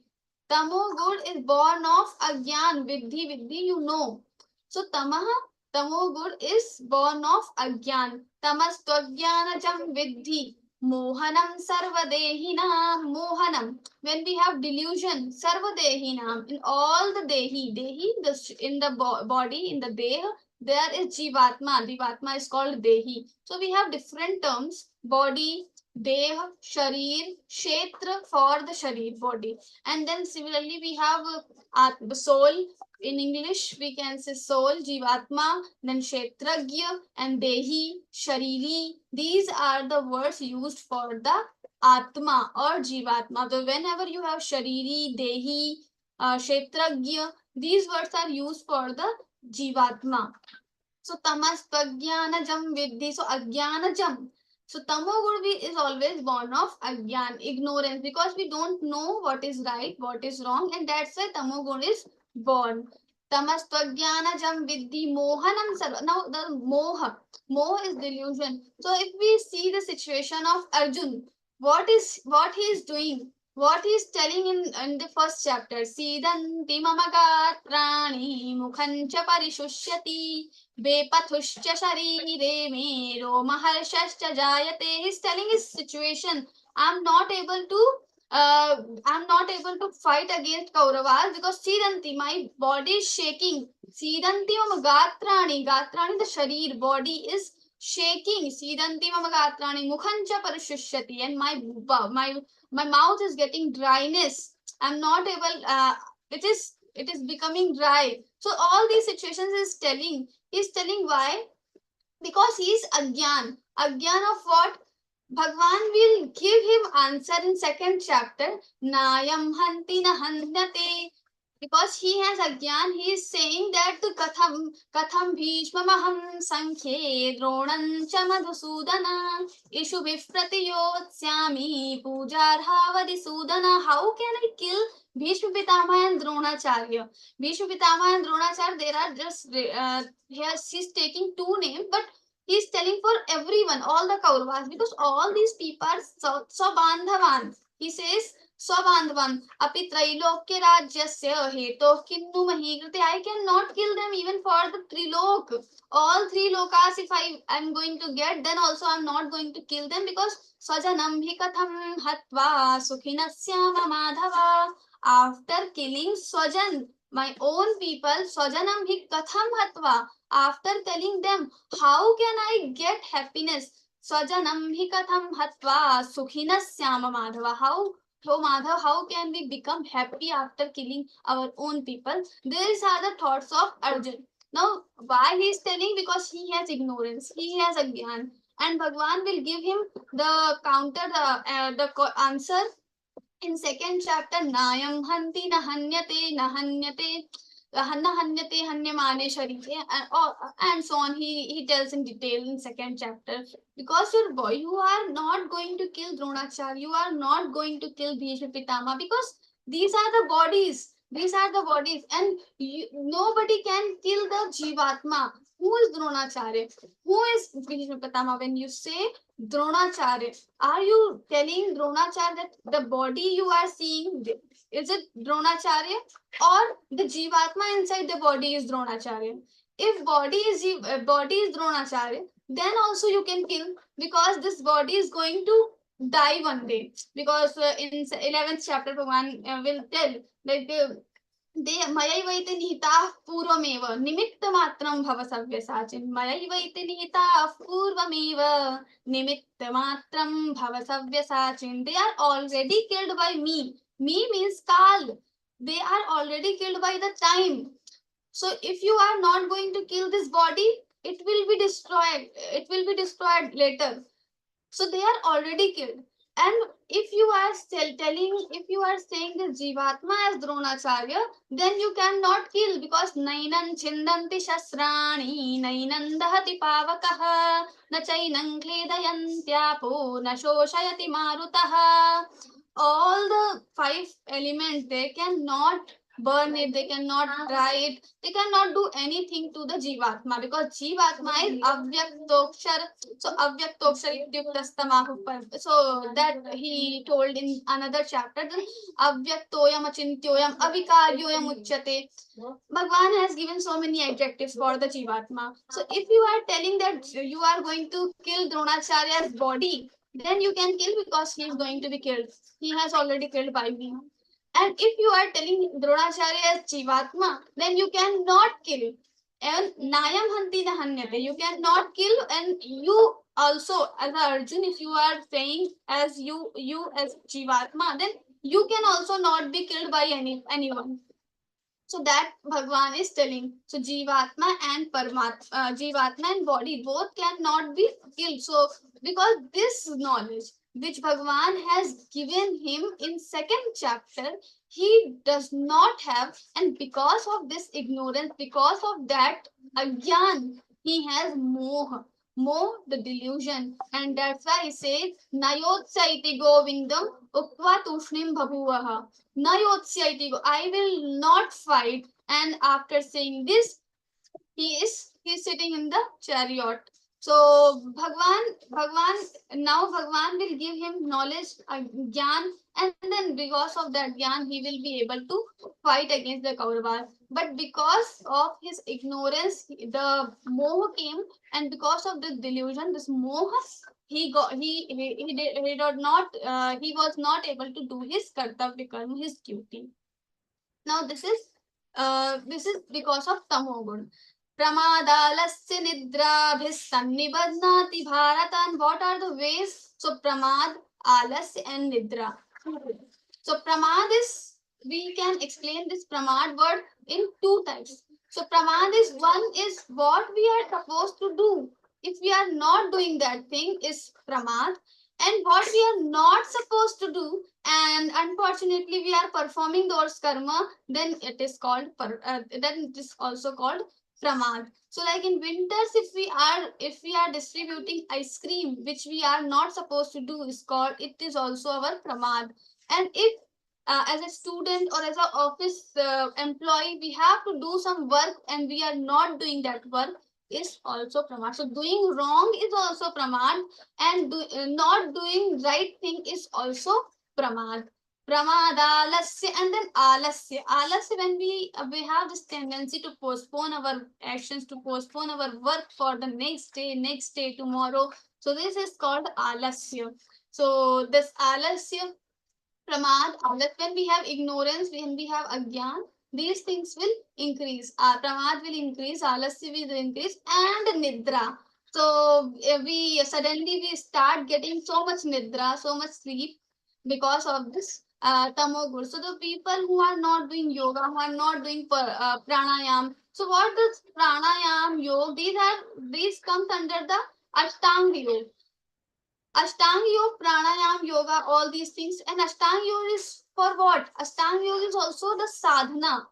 Tamogud is born of agyan. Vidhi, vidhi, you know. So tamaha, tamogud is born of agyan. Tamastu agyanajam vidhi. Mohanam sarvadehinam. Mohanam. When we have delusion, sarvadehinam, in all the dehi, in the body, in the deha, there is jivatma. Jivatma is called dehi. So we have different terms: body, deha, sharir, kshetra for the sharir, body. And then similarly we have soul. In English, we can say soul, Jivatma, then Kshetragya, and Dehi, Shariri. These are the words used for the Atma or Jivatma. So whenever you have Shariri, Dehi, Kshetragya, these words are used for the Jivatma. So tamastvagyanajam vidhi. So agyanajam. So tamogud is always born of agyan, ignorance, because we don't know what is right, what is wrong, and that's why tamogud is born. Tamastvagyanajam vidhi mohanam sarva. Now the moha is delusion. So if we see the situation of Arjun, what he is doing? What he is telling in the first chapter? Sidanti mama gatrani mukhancha parishusyati Bepathushcha sharire me romahashascha jayate. He's telling his situation. I'm not able to I'm not able to fight against Kauravas because Sidanti, my body is shaking. Sidanti mama gatrani. Gatrani, the sharir, body is shaking. Sidanti mama gatrani mukhancha parishushyati. And my mouth is getting dryness. I'm not able it is becoming dry. So all these situations is telling. He's telling why? Because he's agyan. Agyan of what? Bhagwan will give him answer in second chapter. Nayam hanti na hanyate. Because he has agyan, he is saying that katham bhishmamaham sankhye dronam cha madhusudana ishu vipratiyotsyami pujarhavadi sudana. How can I kill Bhishma Pitama and Dronacharya? Bhishma Pitama and Dronacharya, there are just here she's taking two names, but he's telling for everyone, all the Kauravas, because all these people are Swabandhavan. He says Swabandhavan. Api Trailokya Rajyasya Heto Kinnu Mahigrate. I cannot kill them even for the Trilok. All three lokas, if I am going to get, then also I am not going to kill them because Swajanam hi katham hatva sukhinasya madhava. After killing Swajan, my own people, Swajanam hi katham hatva. After telling them, how can I get happiness? Swajanam hi katham hatva sukhinasya madhava. So Madhav, how can we become happy after killing our own people? These are the thoughts of Arjun. Now, why he is telling? Because he has ignorance, he has agyan, and Bhagwan will give him the counter, the answer in second chapter. Nayam hanti nahanyate nahanyate hanyate hanyamane sharite, and so on. He tells in detail in second chapter. Because your boy, you are not going to kill Dronacharya, you are not going to kill Bhishma Pitama, because these are the bodies. These are the bodies, and nobody can kill the Jivatma. Who is Dronacharya? Who is Bhishma Pitama? When you say Dronacharya, are you telling Dronacharya that the body you are seeing, is it Dronacharya, or the Jivatma inside the body is Dronacharya? If body is Dronacharya, then also you can kill, because this body is going to die one day. Because in 11th chapter, Bhagwan will tell that ते मयैवैते निहिताः पूर्वमेव निमित्तमात्रं भव सव्यसाचिन् मयैवैते निहिताः पूर्वमेव निमित्तमात्रं भव सव्यसाचिन् they are already killed by me means kal they are already killed by the time. So if you are not going to kill this body, it will be destroyed later. So they are already killed. And if you are if you are saying the Jivatma as Dronacharya, then you cannot kill because Nainan Chindanti Shasrani, Nainan Dahati Pavakaha, Nachainan Kledayantyapo, Nashoshayati Marutaha. All the five elements, they cannot burn it, they cannot dry it, they cannot do anything to the Jivatma because Jivatma is Avyaktokshar. So Avyaktokshar Ityuktastamah. So that he told in another chapter, then Avyaktoyam Achintyoyam Avikaryoyam Uchyate. Bhagwan has given so many adjectives for the Jivatma. So if you are telling that you are going to kill Dronacharya's body, then you can kill because he is going to be killed. He has already killed by me. And if you are telling Dronacharya as Jivatma, then you cannot kill. And Nayam Hanti na Hanyate, you cannot kill, and you also as a Arjun, if you are saying as you as Jivatma, then you can also not be killed by anyone. So that Bhagwan is telling. So Jivatma and Jivatma and body both cannot be killed. So because this knowledge which Bhagwan has given him in second chapter, he does not have, and because of this ignorance, because of that agyan, he has moha. Moh, the delusion, and that's why he says, Nayotsaiti Govindam Ukva Tushnim Bhabuvaha. Nayotsaiti, I will not fight. And after saying this, he's sitting in the chariot. So Bhagwan will give him knowledge, gyan, and then because of that gyan, he will be able to fight against the Kauravas. But because of his ignorance, the moha came, and because of the delusion, this moha, he was not able to do his kartavya karma, his duty. Now this is because of tamogun. Pramadalasya nidrabhis sannibadnati bharatan. What are the ways? So pramad, alasya and nidra. So pramad is, we can explain this pramad word in two types. So pramad is, one is what we are supposed to do. If we are not doing that thing is pramad, and what we are not supposed to do, and unfortunately we are performing those karma, then it is called then it is also called pramad. So like in winters, if we are distributing ice cream which we are not supposed to do, is called, it is also our pramad. And if as a student or as an office employee, we have to do some work and we are not doing that work, is also pramad. So doing wrong is also pramad, and not doing right thing is also pramad. Pramadalasya and then alasya. Alasya, when we have this tendency to postpone our actions, to postpone our work for the next day, tomorrow. So this is called alasya. So this alasya, pramad, alasya, when we have ignorance, when we have agyan, these things will increase. Pramad will increase, alasya will increase, and nidra. So we start getting so much nidra, so much sleep because of this tamogur. So the people who are not doing yoga, who are not doing pranayam. So what does pranayam, yoga? These comes under the ashtanga yoga. Ashtanga yoga, pranayam, yoga, all these things. And ashtanga yoga is for what? Ashtanga yoga is also the sadhana.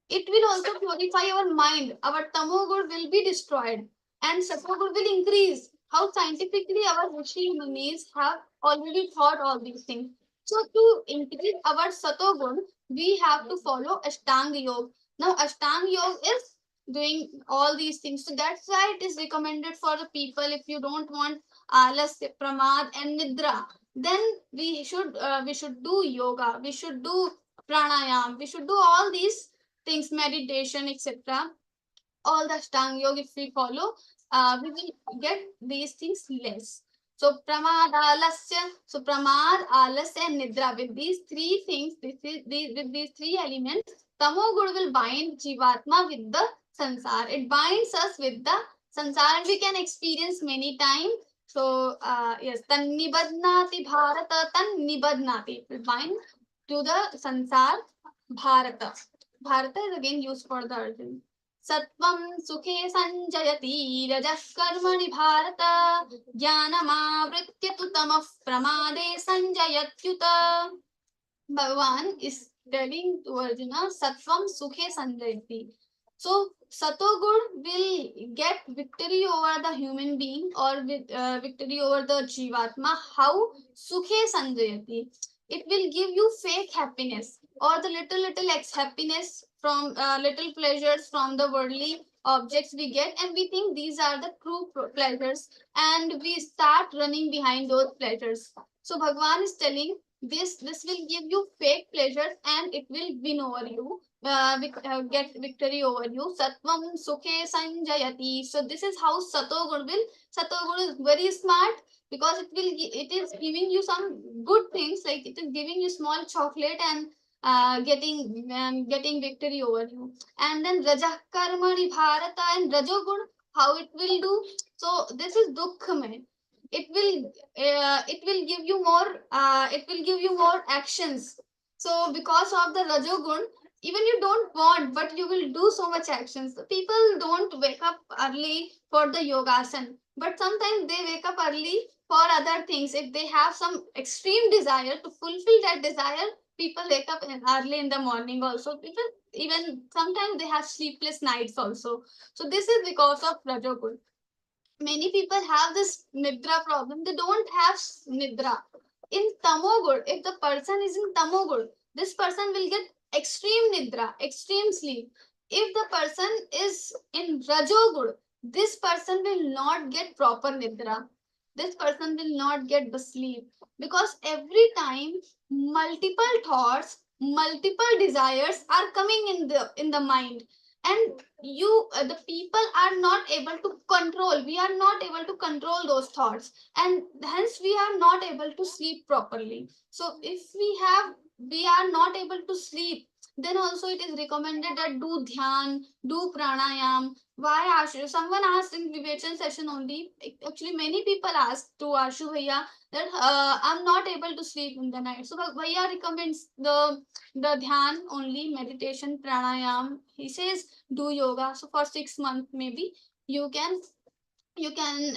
It will also purify our mind. Our tamogur will be destroyed and satogur will increase. How scientifically our Rishi Munis have already thought all these things. So to increase our satogun, we have to follow Ashtanga Yoga. Now Ashtanga Yoga is doing all these things. So that's why it is recommended for the people. If you don't want alasya, pramad and nidra, then we should do yoga, we should do pranayam, we should do all these things, meditation, etc. All the Ashtanga Yoga, if we follow, we will get these things less. So pramad, alasya, pramad, alasya and nidra. With these three things, with these three elements, Tamogun will bind Jivatma with the sansar. It binds us with the sansar and we can experience many times. So, yes, Tannibadnati Bharata, Tannibadnati. It will bind to the sansar Bharata. Bharata is again used for the Arjun. Satvam sukhe sanjayati rajah karmani bharata jnanamavritya tu tamah pramade sanjayatyuta. Bhagavan is telling to Arjuna, Satvam Sukhe Sanjayati. So, Satogun will get victory over the human being or with victory over the Jivatma. How? Sukhe Sanjayati. It will give you fake happiness or the little happiness from little pleasures from the worldly objects we get, and we think these are the true pleasures, and we start running behind those pleasures. So, Bhagavan is telling this will give you fake pleasures and it will win over you, get victory over you. Satvam sukhe sanjayati. So this is how Satogun is very smart because it is giving you some good things, like it is giving you small chocolate and getting victory over you. And then Rajah Karmani Bharata and Rajogun, how it will do. So this is Dukkhame. It will give you more actions. So because of the Rajogun, even you don't want, but you will do so much actions. People don't wake up early for the yogasan, but sometimes they wake up early for other things. If they have some extreme desire to fulfill that desire, people wake up early in the morning also. People even sometimes they have sleepless nights also. So this is because of Rajogun. Many people have this nidra problem. They don't have nidra. In tamogud, if the person is in tamogud, this person will get extreme nidra, extreme sleep. If the person is in rajogud, this person will not get proper nidra. This person will not get the sleep because every time multiple thoughts, multiple desires are coming in the mind, and the people are not able to control, we are not able to control those thoughts, and hence we are not able to sleep properly. So if we are not able to sleep, then also it is recommended that do dhyan, do pranayam. Why Ashu? Someone asked in Vivechan session only. Actually, many people asked to Ashu Bhaiya that I'm not able to sleep in the night. So Bhaiya recommends the dhyan only, meditation, pranayam. He says do yoga. So for 6 months maybe you can you can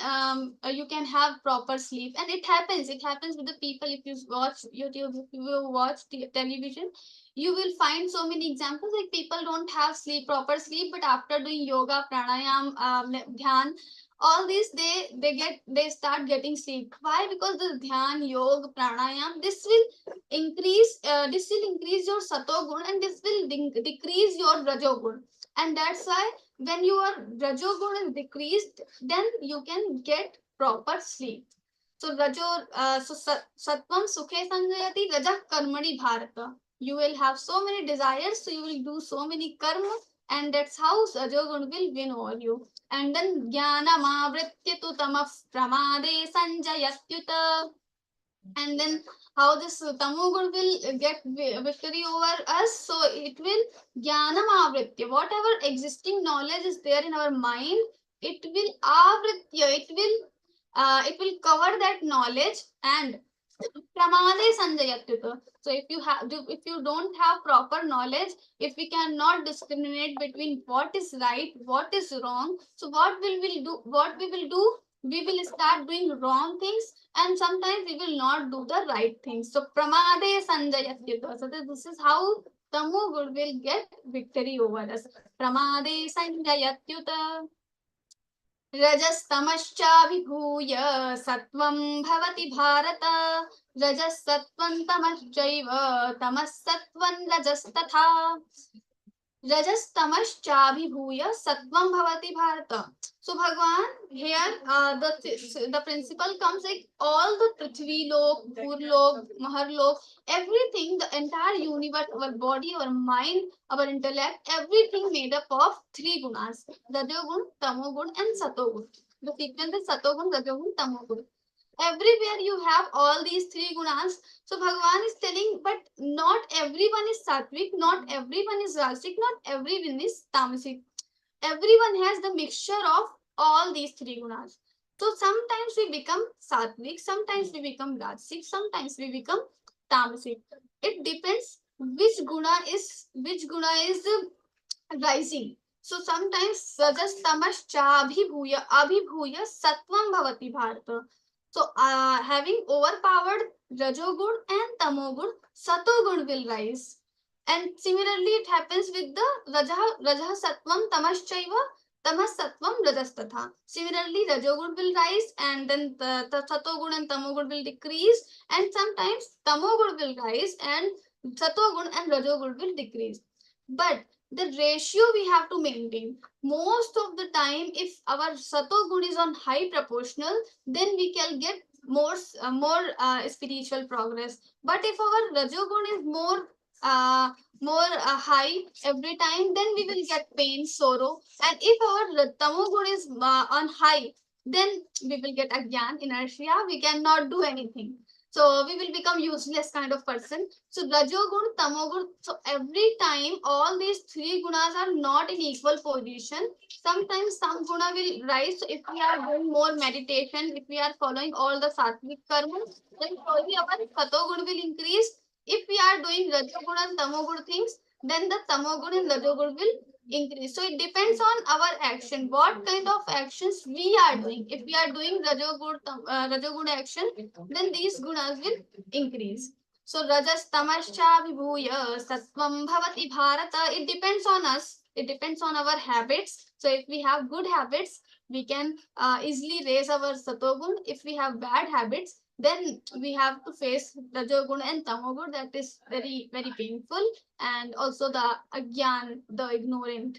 have proper sleep, and it happens with the people. If you watch YouTube, if you watch the television, you will find so many examples like people don't have proper sleep, but after doing yoga, pranayam, dhyan, all these they start getting sleep. Why? Because the dhyan, yoga, pranayam, this will increase your satogun, and this will decrease your rajogun, and that's why when your rajogun is decreased, then you can get proper sleep. So Sattvam Sukhe Sanjayati Rajah Karmani Bharata. You will have so many desires, so you will do so many karma, and that's how Rajogun will win over you. And then Jnana Mavritya tu Tamah Pramade Sanjayatyuta. And then how this tamogun will get victory over us. So it will jnanam avritya, whatever existing knowledge is there in our mind, it will avritya, it will cover that knowledge and pramade sanjayatyuta. So if you don't have proper knowledge, if we cannot discriminate between what is right, what is wrong, so what we will do, we will start doing wrong things, and sometimes we will not do the right things. So pramade sanjayatyuta. So this is how tamogun will get victory over us. Pramade sanjayatyuta. रजस्तमश्चाभिभूय सत्वं भवति भारत रजसत्वं तमश्चैव तमः सत्वं रजस्तथा रजस्तमश्चाभिभूय सत्वं भवति Bharat. So Bhagwan here the principle comes like all the Prithvi lok, Purlok, Maharlok, everything, the entire universe, our body, our mind, our intellect, everything made up of three gunas: Rajogun, Tamogun, and Satogun. The sequence is Satogun, Rajogun, Tamogun. Everywhere you have all these three gunas. So Bhagavan is telling, but not everyone is sattvic, not everyone is rasic, not everyone is tamasic. Everyone has the mixture of all these three gunas. So sometimes we become sattvic, sometimes we become rajasic, sometimes we become tamasic. It depends which guna is rising. So sometimes rajas tamas cha abhibhuya sattvam bhavati bharata. So having overpowered rajogun and tamogun, satogun will rise. And similarly, it happens with the rajah sattvam tamaschaiva tamas sattvam rajastatha. Similarly, rajogun will rise and then the satogun and tamogun will decrease, and sometimes tamogun will rise and satogun and rajogun will decrease. But the ratio we have to maintain. Most of the time, if our satogun is on high proportional, then we can get more spiritual progress. But if our rajogun is more high every time, then we will get pain, sorrow. And if our tamogun is on high, then we will get agyan, inertia. We cannot do anything. So we will become useless kind of person. So rajogun, tamogun. So every time all these three gunas are not in equal position. Sometimes some guna will rise. So if we are doing more meditation, if we are following all the sattvic karmas, then slowly our satogun will increase. If we are doing rajogun and tamogun things, then the tamogun and rajogun will increase. So it depends on our action. What kind of actions we are doing. If we are doing rajogun action, then these gunas will increase. So rajas tamascha vibhuya sattvam bhavati bharata. It depends on us. It depends on our habits. So if we have good habits, we can easily raise our satogun. If we have bad habits, then we have to face rajogun and tamogun. That is very, very painful. And also the agyan, the ignorant.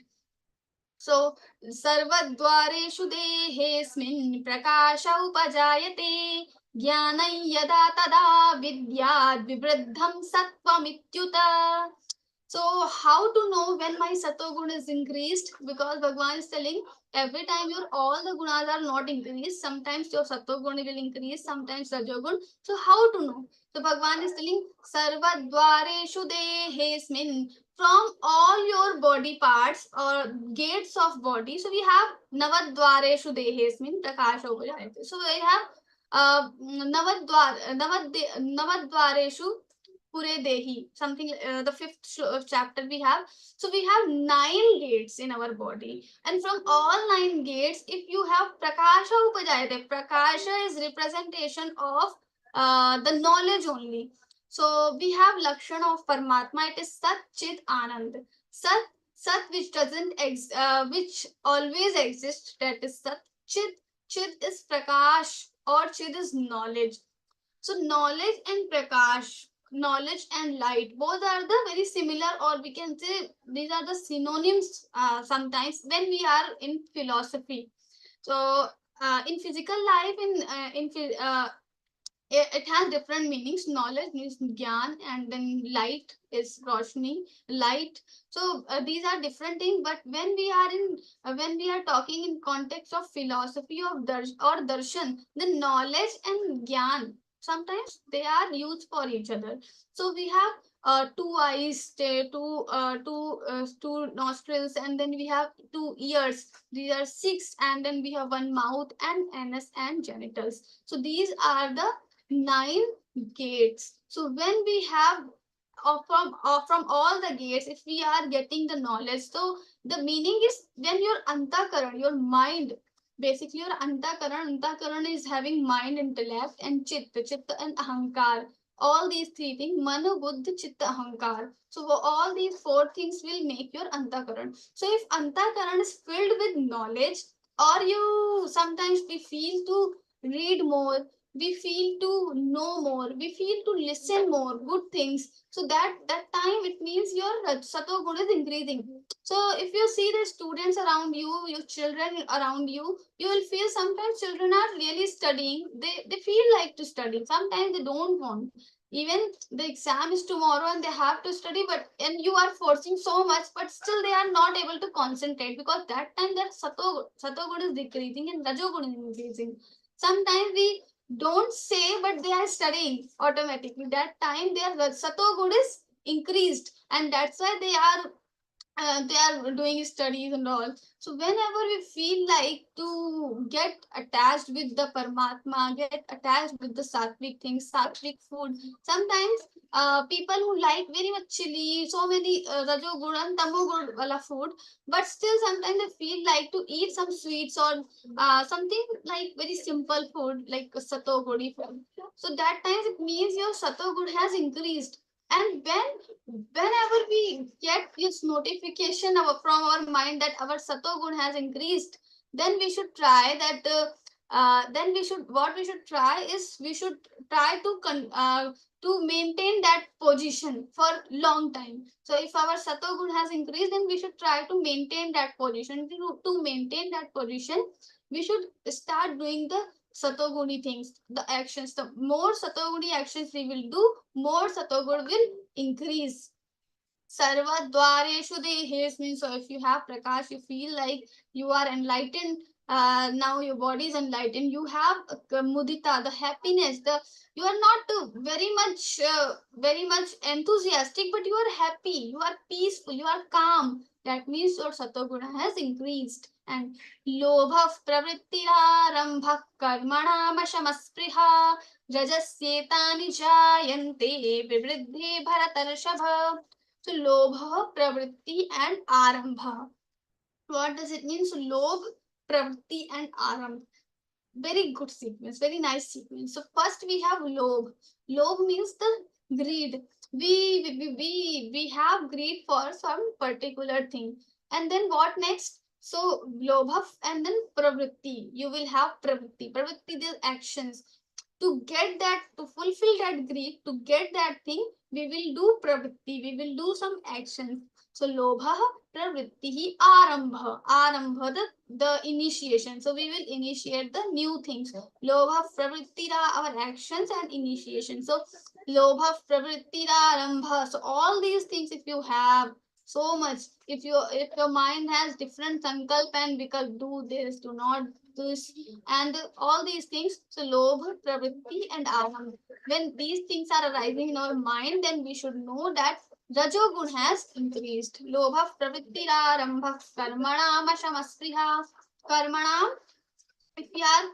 So सर्वद्वारेषु देहेऽस्मिन् प्रकाश उपजायते ज्ञानं यदा तदा विद्याद् विवृद्धं सत्त्वमित्युत. So how to know when my satogun is increased? Because Bhagavan is telling every time your all the gunas are not increased. Sometimes your satogun will increase, sometimes rajogun. So how to know? So Bhagavan is telling sarvadvareshu dehesmin, from all your body parts or gates of body. So we have navadvareshu dehesmin prakasha upajayate. So we have navadvareshu Pure Dehi, something the fifth chapter we have. So we have 9 gates in our body, and from all 9 gates, if you have Prakasha Upajayate, Prakasha is representation of the knowledge only. So we have Lakshana of Paramatma, it is Sat Chit Anand. Sat which doesn't which always exists, that is Sat. Chit is Prakash, or Chit is knowledge. So knowledge and Prakash, knowledge and light, both are the very similar, or we can say these are the synonyms sometimes when we are in philosophy. So in physical life, it has different meanings. Knowledge means gyan, and then light is roshni, light. So these are different things. But when we are talking in context of philosophy of or darshan, the knowledge and gyan, sometimes they are used for each other. So we have two eyes, two nostrils, and then we have 2 ears. These are 6, and then we have one mouth and anus and genitals. So these are the 9 gates. So when we have from all the gates, if we are getting the knowledge, so the meaning is when your antakaran, your mind, basically your antakaran is having mind, intellect, and chitta and ahankar. All these 3 things, mano, buddha, chitta, ahankar. So all these 4 things will make your antakaran. So if antakaran is filled with knowledge, or you sometimes we feel to read more, we feel to know more, we feel to listen more good things. So that time it means your sato gun is increasing. So if you see the students around you, your children around you, you will feel sometimes children are really studying. They feel like to study. Sometimes they don't want. Even the exam is tomorrow and they have to study, but and you are forcing so much, but still they are not able to concentrate, because that time that sato gun is decreasing and rajo gun is increasing. Sometimes don't say, but they are studying automatically. That time their sato good is increased, and that's why they are doing studies and all. So whenever we feel like to get attached with the Paramatma, get attached with the sattvic things, sattvic food, sometimes people who like very much chili, so many rajogun and tamogun wala food, but still sometimes they feel like to eat some sweets or something like very simple food like satogudi food. So that times it means your satogud has increased. And whenever we get this notification from our mind that our sato gun has increased, then we should try that. Then we should what we should try is we should try to maintain that position for long time. So if our sato gun has increased, then we should try to maintain that position. To maintain that position, we should start doing the satoguni things, the actions. The more satoguni actions we will do, more satoguni will increase. Sarva Dwareshu Dehes means, so if you have Prakash, you feel like you are enlightened. Now your body is enlightened. You have mudita, the happiness. You are not very much enthusiastic, but you are happy. You are peaceful. You are calm. That means your satoguna has increased. And lobha pravrittirarambha karmanamashamaspriha rajasyetani jayante vivriddhi bharatarshava. So lobha, pravritti and arambha. What does it mean? So lobha, pravritti and arambha. Very good sequence, very nice sequence. So first we have lobha. Lobha means the greed. We have greed for some particular thing. And then what next? So lobha and then pravritti. You will have pravritti. Pravritti, the actions. To get that, to fulfill that greed, to get that thing, we will do pravritti, we will do some actions. So lobha, pravritti, arambha. Arambha, the initiation. So we will initiate the new things. Lobha, pravritti, our actions and initiation. So lobha, pravritti, arambha. So all these things, if you have so much, if your mind has different sankalp and vikalp, do this, do not this, and all these things. So lobha, pravritti and aham. When these things are arising in our mind, then we should know that rajogun has increased. Lobha, pravritti, arambha, karmanam, ashamaspriha. Karmanam, if we are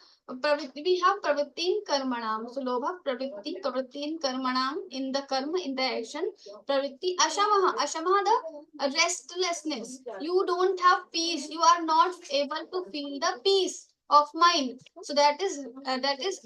we have pravritti in karmanam. So lobha, pravritti in karmanam, in the karma, in the action. Pravritti, ashamaha, the restlessness. You don't have peace. You are not able to feel the peace of mind. So that is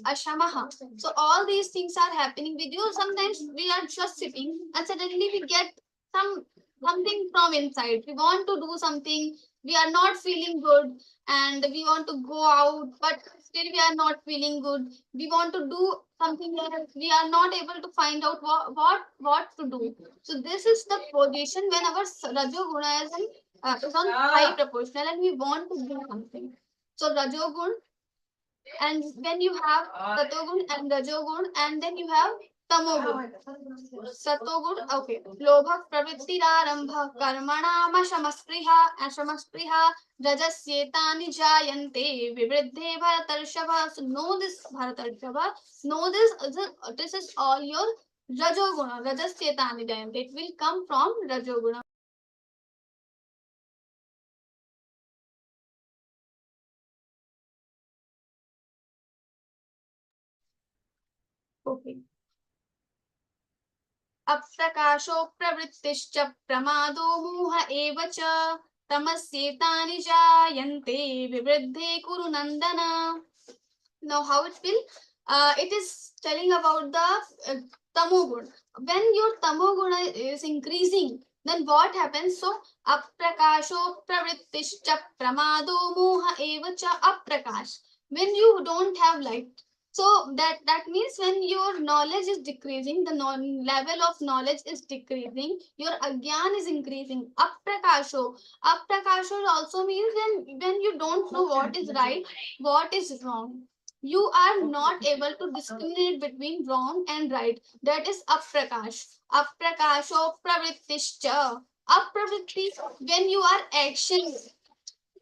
ashamaha. So all these things are happening with you. Sometimes we are just sitting and suddenly we get some something from inside. We want to do something. We are not feeling good and we want to go out, but still we are not feeling good. We want to do something else. We are not able to find out what to do. So this is the position when our Rajoguna is on high proportional and we want to do something. So Rajogun, and then you have Satogun and Rajogun, and then you have Tamogun. Satogun, okay. Lobha pravrittirarambha karmanam ashamaspriha rajasyetani jayante vivriddhe bharatarshava. So know this bharatarshava. Know this is all your Rajoguna. Rajasyetani jayante. It will come from Rajoguna. Okay. अप्रकाशो प्रवृत्तिश्च प्रमादो मोह एव च तमस्येतानि जायन्ते विवृद्धे कुरु नन्दन. Now how it will? It is telling about the tamogun. When your tamoguna is increasing, then what happens? So aprakasho pravrittishcha pramado moha eva cha aprakash. When you don't have light, so that means when your knowledge is decreasing, the level of knowledge is decreasing, your agyan is increasing. Aprakasho also means when you don't know what is right, what is wrong, you are not able to discriminate between wrong and right. That is aprakash. Aprakasho pravrittishcha. Apravritti, when you are action,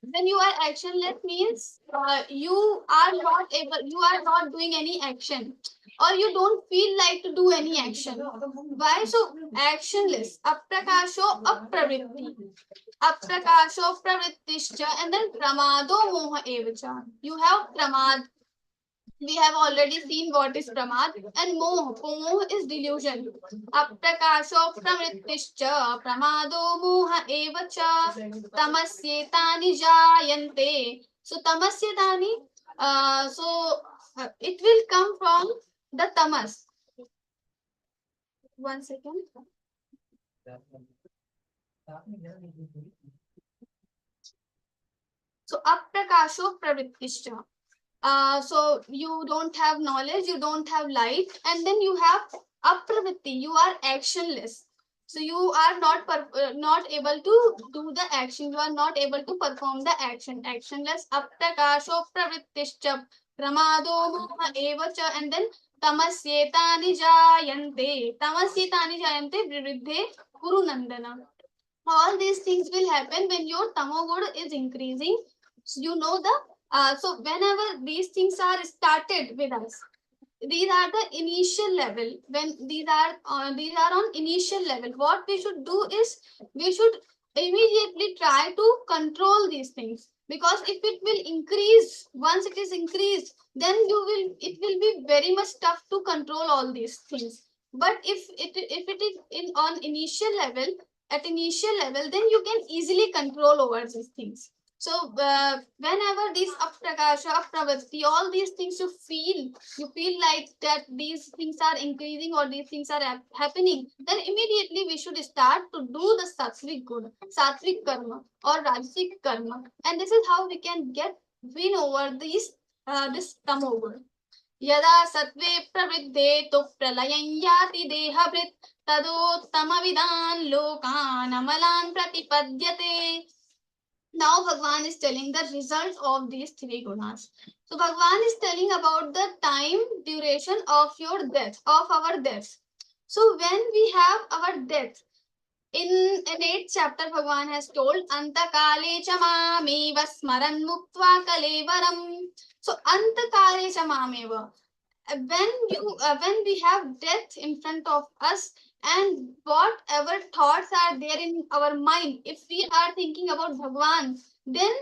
when you are actionless means you are not able, you are not doing any action, or you don't feel like to do any action. Why? So actionless. Aprakasho apravritti. Aprakasho pravrittischa, and then pramado moha evacha. You have pramad. We have already seen what is pramad, and moh. Moh is delusion. Aprakasho pravrittischa pramado moha evacha tamasyetani jayante. So tamasyetani, it will come from the tamas. One second. So aprakasho pravrittischa. So you don't have knowledge, you don't have light, and then you have apravritti, you are actionless. So you are not able to do the action, you are not able to perform the action. Actionless. Aprakasho pravrittischa pramado moha evacha, and then tamasyetani jayante. Tamasyetani jayante viruddhe guru nandana. All these things will happen when your tamogod is increasing. So you know the so whenever these things are started with us, these are the initial level. When these are on initial level, what we should do is we should immediately try to control these things, because if it will increase, once it is increased, then it will be very much tough to control all these things. But if it is in on initial level, at initial level, then you can easily control over these things. So whenever these aprakasha, apravritti, all these things you feel like that these things are increasing or these things are happening, then immediately we should start to do the sattvic good, sattvic karma or rajasic karma, and this is how we can get win over these this tamogun. Yada satve pravriddhe to pralayam yati dehabrit tadotamavidan lokan amalan pratipadyate. Now Bhagwan is telling the result of these three gunas. So Bhagwan is telling about the time duration of your death, of our death. So when we have our death, in 8th chapter, Bhagwan has told, Antakale chamameva smaran muktva kalevaram. So Antakale chamameva, when we have death in front of us, and whatever thoughts are there in our mind, if we are thinking about Bhagwan, then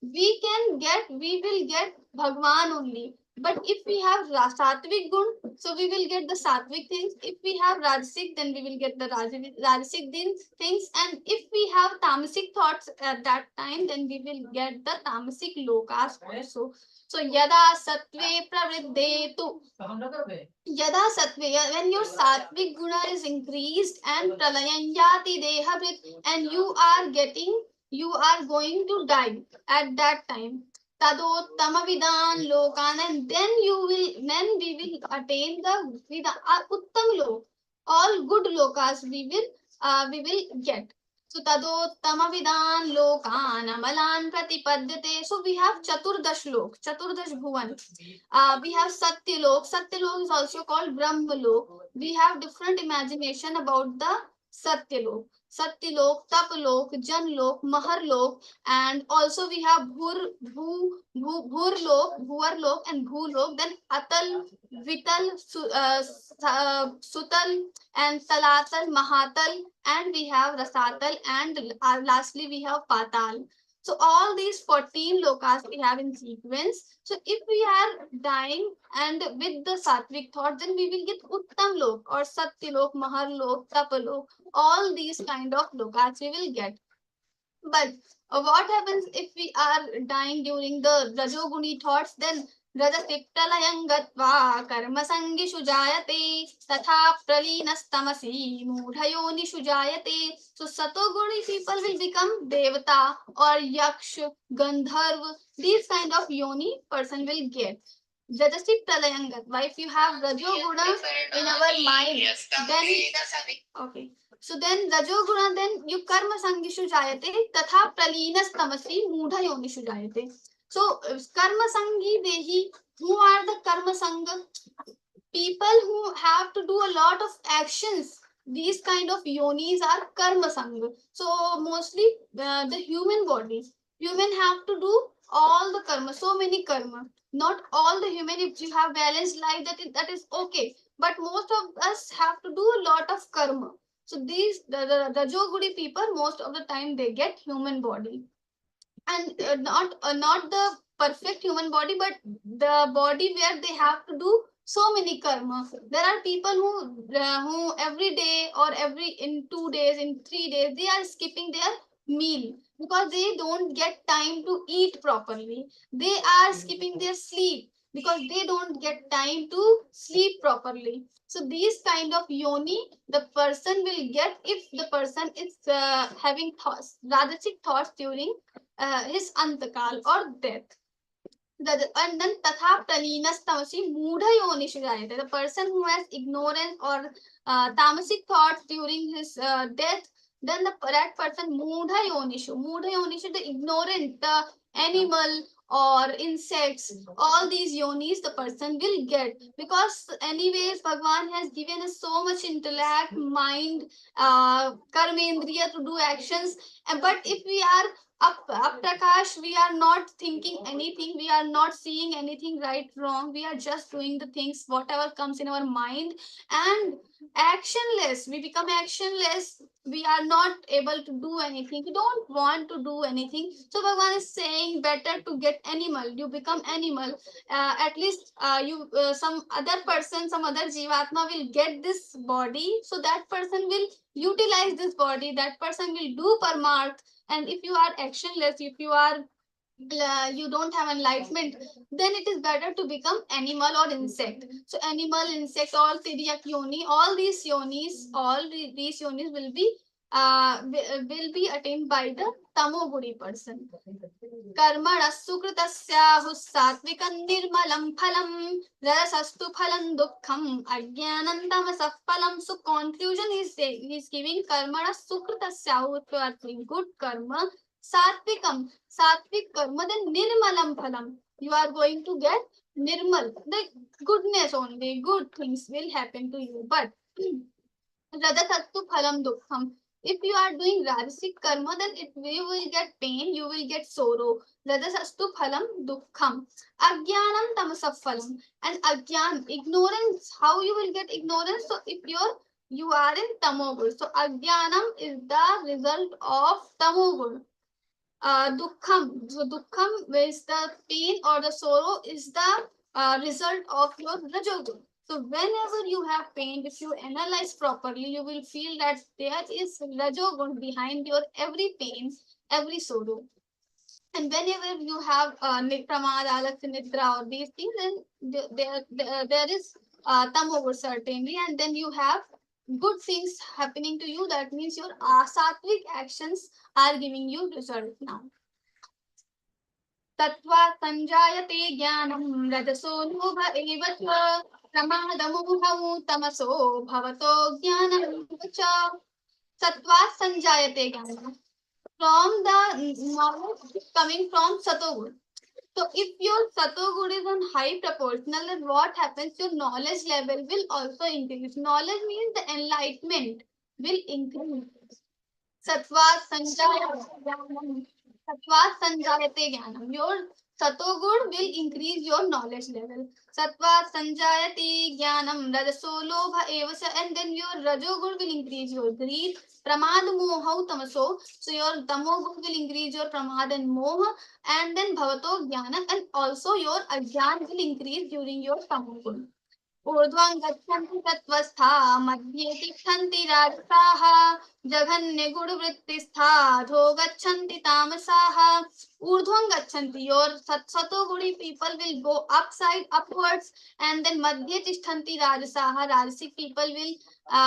we will get Bhagwan only. But if we have sattvic gun, so we will get the sattvic things. If we have rajasic, then we will get the rajasic things. And if we have tamasic thoughts at that time, then we will get the tamasic lokas also. So yada sattve pravriddhetu. Yada sattve, when your sattvic guna is increased and pralayanyati dehabrit, and you are going to die at that time. Tadottamavidan lokan, and then we will attain the vida uttam lok. All good lokas we will get. So tadottamavidan lokan amalan pratipadyate. So we have chaturdash lok, chaturdash bhuvan. We have Satyalok. Satyalok is also called Brahmalok. We have different imagination about the Satyalok. Satyalok, Tapalok, Janlok, Maharlok, and also we have Bhurlok, Bhuarlok, and Bhulok. Then Atal, Vital, Sutal, and Talatal, Mahatal, and we have Rasatal, and lastly we have Patal. So all these 14 lokas we have in sequence. So if we are dying and with the sattvic thought, then we will get Uttam lok or Satyalok, Maharlok, Tapalok. All these kind of lokas we will get. But what happens if we are dying during the Rajoguni thoughts? Then Rajasipralayam gatva karma sangishu jayate tatha pralinastamasi mudhayonishu jayate. So Satoguni people will become Devata or Yaksh, Gandharv. These kind of yoni person will get. Rajasipralayam gatva. If you have Rajoguna in our mind, then okay. So then Rajoguna, then you karma sangishu jayate tatha pralinas tamasi mudha yonishu jayate. So karma sangi dehi, who are the karma sangha? People who have to do a lot of actions. These kind of yonis are karma sangha. So mostly the human body. Human have to do all the karma, so many karma. Not all the human, if you have balanced life, that is okay. But most of us have to do a lot of karma. So these the Rajogudi people, most of the time they get human body, and not the perfect human body, but the body where they have to do so many karma. There are people who every day or every in 2 days, in 3 days, they are skipping their meal because they don't get time to eat properly. They are skipping their sleep because they don't get time to sleep properly. So these kind of yoni the person will get if the person is having thoughts, rajasic thoughts during his antakal or death. And then tatha pralinas tamasi mudha yonishu jayate. The person who has ignorance or tamasic thoughts during his death, then that person mudha yonishu. Mudha yonishu, the ignorant, the animal or insects, all these yonis the person will get, because anyways Bhagwan has given us so much intellect, mind, karmendriya to do actions. But if we are up Prakash, we are not thinking anything, we are not seeing anything right, wrong, we are just doing the things whatever comes in our mind, and actionless, we become actionless, we are not able to do anything, we don't want to do anything. So Bhagwan is saying better to get animal, you become animal. At least you some other person, some other jivatma will get this body, so that person will utilize this body, that person will do parmarth. And if you are actionless, if you are you don't have enlightenment, then it is better to become animal or insect. So animal, insect, all tiriyak yoni, all these yonis, these yonis will be attained by the tamoguri person. कर्मणः सुकृतस्याहुः सात्विकं निर्मलं फलं रजसस्तु फलं दुःखम् अज्ञानं तमसः फलं. So conclusion is giving कर्मणः सुकृतस्याहुः, if you are doing good karma, satvikam, satvik karma, then nirmalam phalam, you are going to get nirmal, the goodness only, good things will happen to you. But rajatastu phalam dukkham, if you are doing rajasic karma, then you will get pain, you will get sorrow. Rajasastu phalam dukkham. Ajnanam tamasa phalam. And ajnan, ignorance, how you will get ignorance? So if you are in tamogul, so ajnanam is the result of tamogul. Dukkham, so dukkham is the pain or the sorrow, is the result of your rajogun. So whenever you have pain, if you analyze properly, you will feel that there is rajogun behind your every pain, every sorrow. And whenever you have pramad, alasya, nidra, or these things, then there is tamogur certainly, and then you have good things happening to you. That means your sattvic actions are giving you result now. तत्वा संजायते ज्ञानं रजसो लोभ एव च प्रमादमोहौ तमसो भवतो ज्ञानं च. सत्वा संजायते ज्ञानं, from the knowledge coming from satogud. So if your satogud is on high proportional, then what happens? Your knowledge level will also increase. Knowledge means the enlightenment will increase. Sattva sanjayate jnanam. Your satogud will increase your knowledge level. Sattva sanjayate jnanam rajaso lobha evasa, and then your rajogud will increase your greed. Pramad mohau tamaso. So your tamogud will increase your pramad and moha, and then bhavato jnanam, and also your ajnan will increase during your tamogud. ऊर्ध्वं गच्छन्ति तत्त्वस्था मध्ये तिष्ठन्ति राजसाः जघन्यगुणवृत्तिस्था अधो गच्छन्ति तामसाः. ऊर्ध्वं गच्छन्ति, your satogudi people will go upside, upwards, and then madhye tiष्ठन्ति rajasaha, rajasic people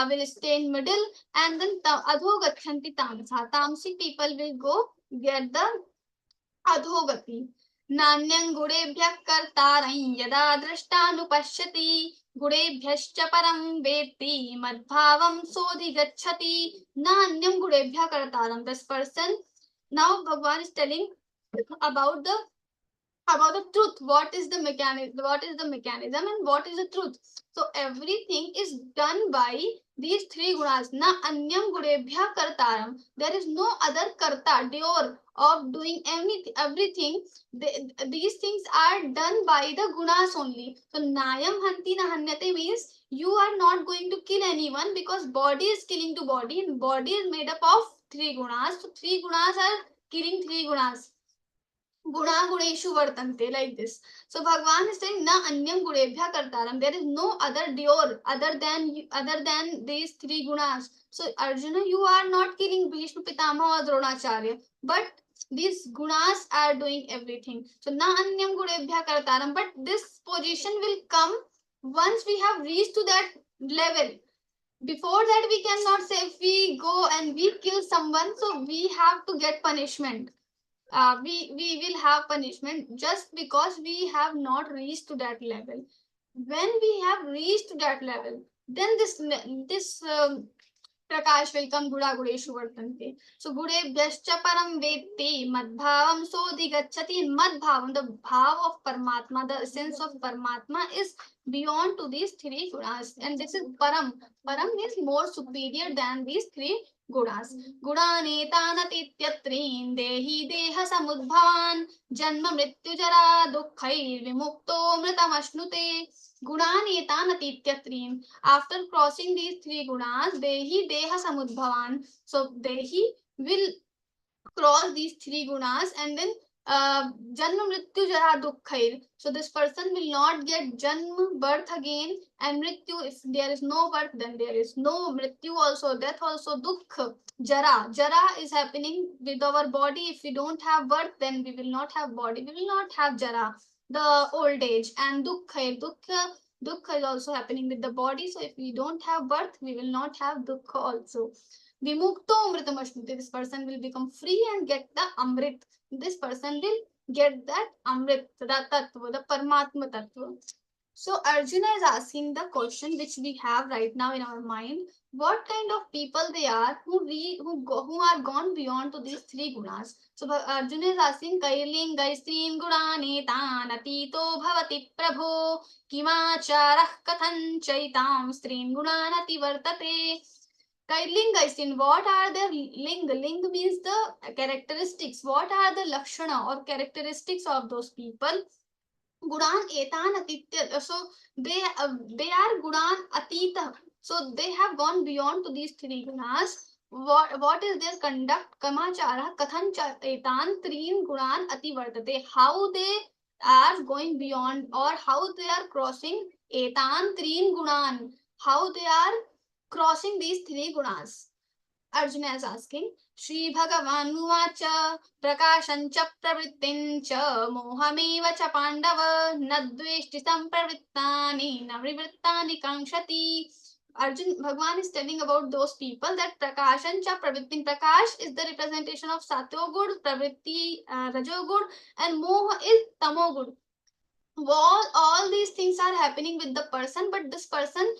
will stay in middle, and then adho gachanti tamasa, tamasic people will go get the adhogati. नान्यं गुणेभ्यः कर्तारं यदा दृष्टानुपश्यति गुणेभ्यश्च परं वेत्ति मद्भावं सोऽधिगच्छति. नान्यं गुणेभ्यः कर्तारं. This person, now Bhagwan is telling about the truth. What is the mechanism and what is the truth? So everything is done by these three gunas, na anyam gudebhya kartaram. There is no other karta, doer of doing everything. These things are done by the gunas only. So nayam hanti na hanyate means you are not going to kill anyone, because body is killing to body, and body is made up of three gunas. So three gunas are killing three gunas. Guna guneshu vartante, like this. So Bhagwan is saying na anyam gudebhya kartaram. There is no other doer other than these three gunas. So Arjuna, you are not killing Bhishma, Pitama or Dronacharya, but these gunas are doing everything. So na anyam gudebhya kartaram. But this position will come once we have reached to that level. Before that, we cannot say if we go and we kill someone, so we have to get punishment. We will have punishment just because we have not reached to that level. When we have reached to that level, then this Prakash will come Guda Gudeshu Vartante. So Gudebhyascha Param Vetti Madbhavam Sodhi Gacchati. Madbhavam, the bhav of Paramatma, the essence of Paramatma is beyond to these three gunas. And this is Param. Param is more superior than these three gunas. Gudanetanatītyatrin dehi deha samudbhavan janma mrityu jara dukhair vimukto mritamashnute. Gudanetanatītyatrin. After crossing these three gunas, dehi deha samudbhavan. So dehi will cross these three gunas, and then janma mrityu jara dukhair. So this person will not get janma, birth again, and mrityu. If there is no birth, then there is no mrityu also, death also, dukha, jara. Jara is happening with our body. If we don't have birth, then we will not have body. We will not have jara, the old age, and dukha is also happening with the body. So if we don't have birth, we will not have dukha also. Vimukto amritamashnute. This person will become free and get the amrit. This person will get that amrit, the tattva, the Paramatma tattva. So Arjuna is asking the question which we have right now in our mind: what kind of people they are who are gone beyond to these three gunas? So Arjuna is asking, Kailingaisin gurane tan atito bhavati prabho kimacharah kathan chaitam strin gunanati vartate. Kailingaisin, what are their ling? Ling means the characteristics. What are the lakshana or characteristics of those people? Gunan etan atitya. So they are gunan atita. So they have gone beyond to these three gunas. What is their conduct? Kamachara kathan etan trin gunan ativartate. How they are going beyond, or how they are crossing etan trin gunan. How they are crossing these three gunas. Arjuna is asking, Shri Bhagavan Uvacha Prakashancha Pravrittincha Mohameva cha Pandava Nadveshti Sampravittani Navrivittani Kankshati. Arjun Bhagwan is telling about those people that Prakashancha Pravrittin. Prakash is the representation of Satogud, Pravritti, Rajogud, and Moha is Tamogud. All these things are happening with the person, but this person,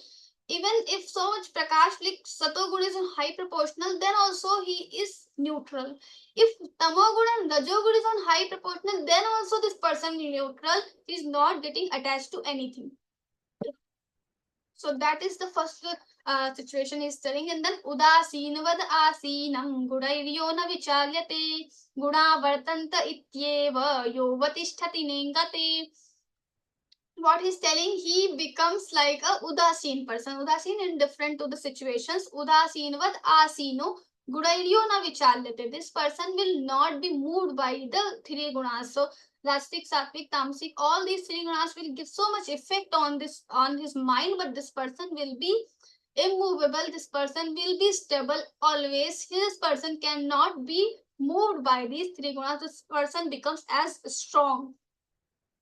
even if so much Prakash, like Satoguna is in high proportional, then also he is neutral. If Tamoguna and Rajoguna is on high proportional, then also this person is neutral. He is not getting attached to anything. So that is the first situation is telling. And then Udasinavad asinam gudairyo na vichalyate guna vartanta ityeva yovatisthati nengate. What he's telling, he becomes like a udasin person. Udasin indifferent to the situations. Udasinavad asino gudairyo na vichalyate. This person will not be moved by the three gunas. So Rastik, Satvik, Tamsik, all these three gunas will give so much effect on his mind, but this person will be immovable. This person will be stable always. This person cannot be moved by these three gunas. This person becomes as strong.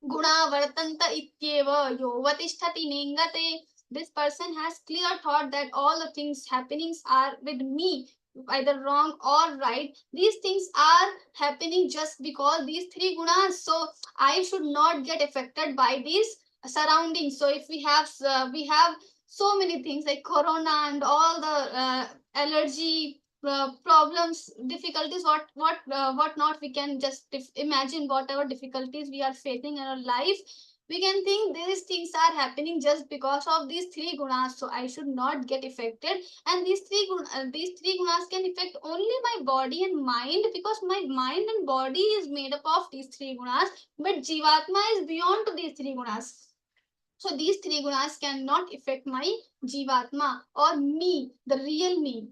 Guna vartanta ityeva yovatisthati nengate. This person has clear thought that all the things happenings are with me, either wrong or right. These things are happening just because these three gunas. So I should not get affected by these surroundings. So if we have so many things like corona and all the allergy problems, difficulties, what not, we can just imagine whatever difficulties we are facing in our life. We can think these things are happening just because of these three gunas, so I should not get affected. And these three gunas can affect only my body and mind, because my mind and body is made up of these three gunas, but Jivatma is beyond to these three gunas. So these three gunas cannot affect my Jivatma or me, the real me.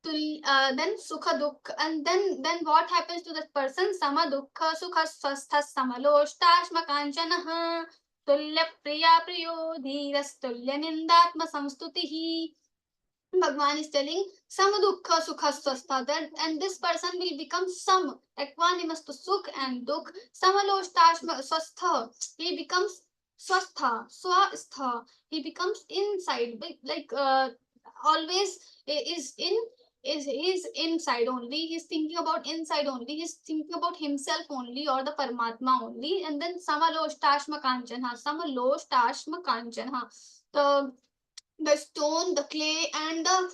Then sukha dukha, and then what happens to that person? Sama dukha sukha swastha samaloshtasma kanchanaha tulya priya priyo dhiras tulya nindatma samstutihi. Bhagwan is telling sama dukha sukha swastha, that and this person will become sam, equanimous to sukh and dukh. Samaloshtasma swastha, he becomes swastha, swastha, he becomes inside, like always is in is inside only, he's thinking about inside only, he's thinking about himself only or the Paramatma only. And then samaloštashma kanchanha, samaloštashma kanchanha, the stone, the clay, and the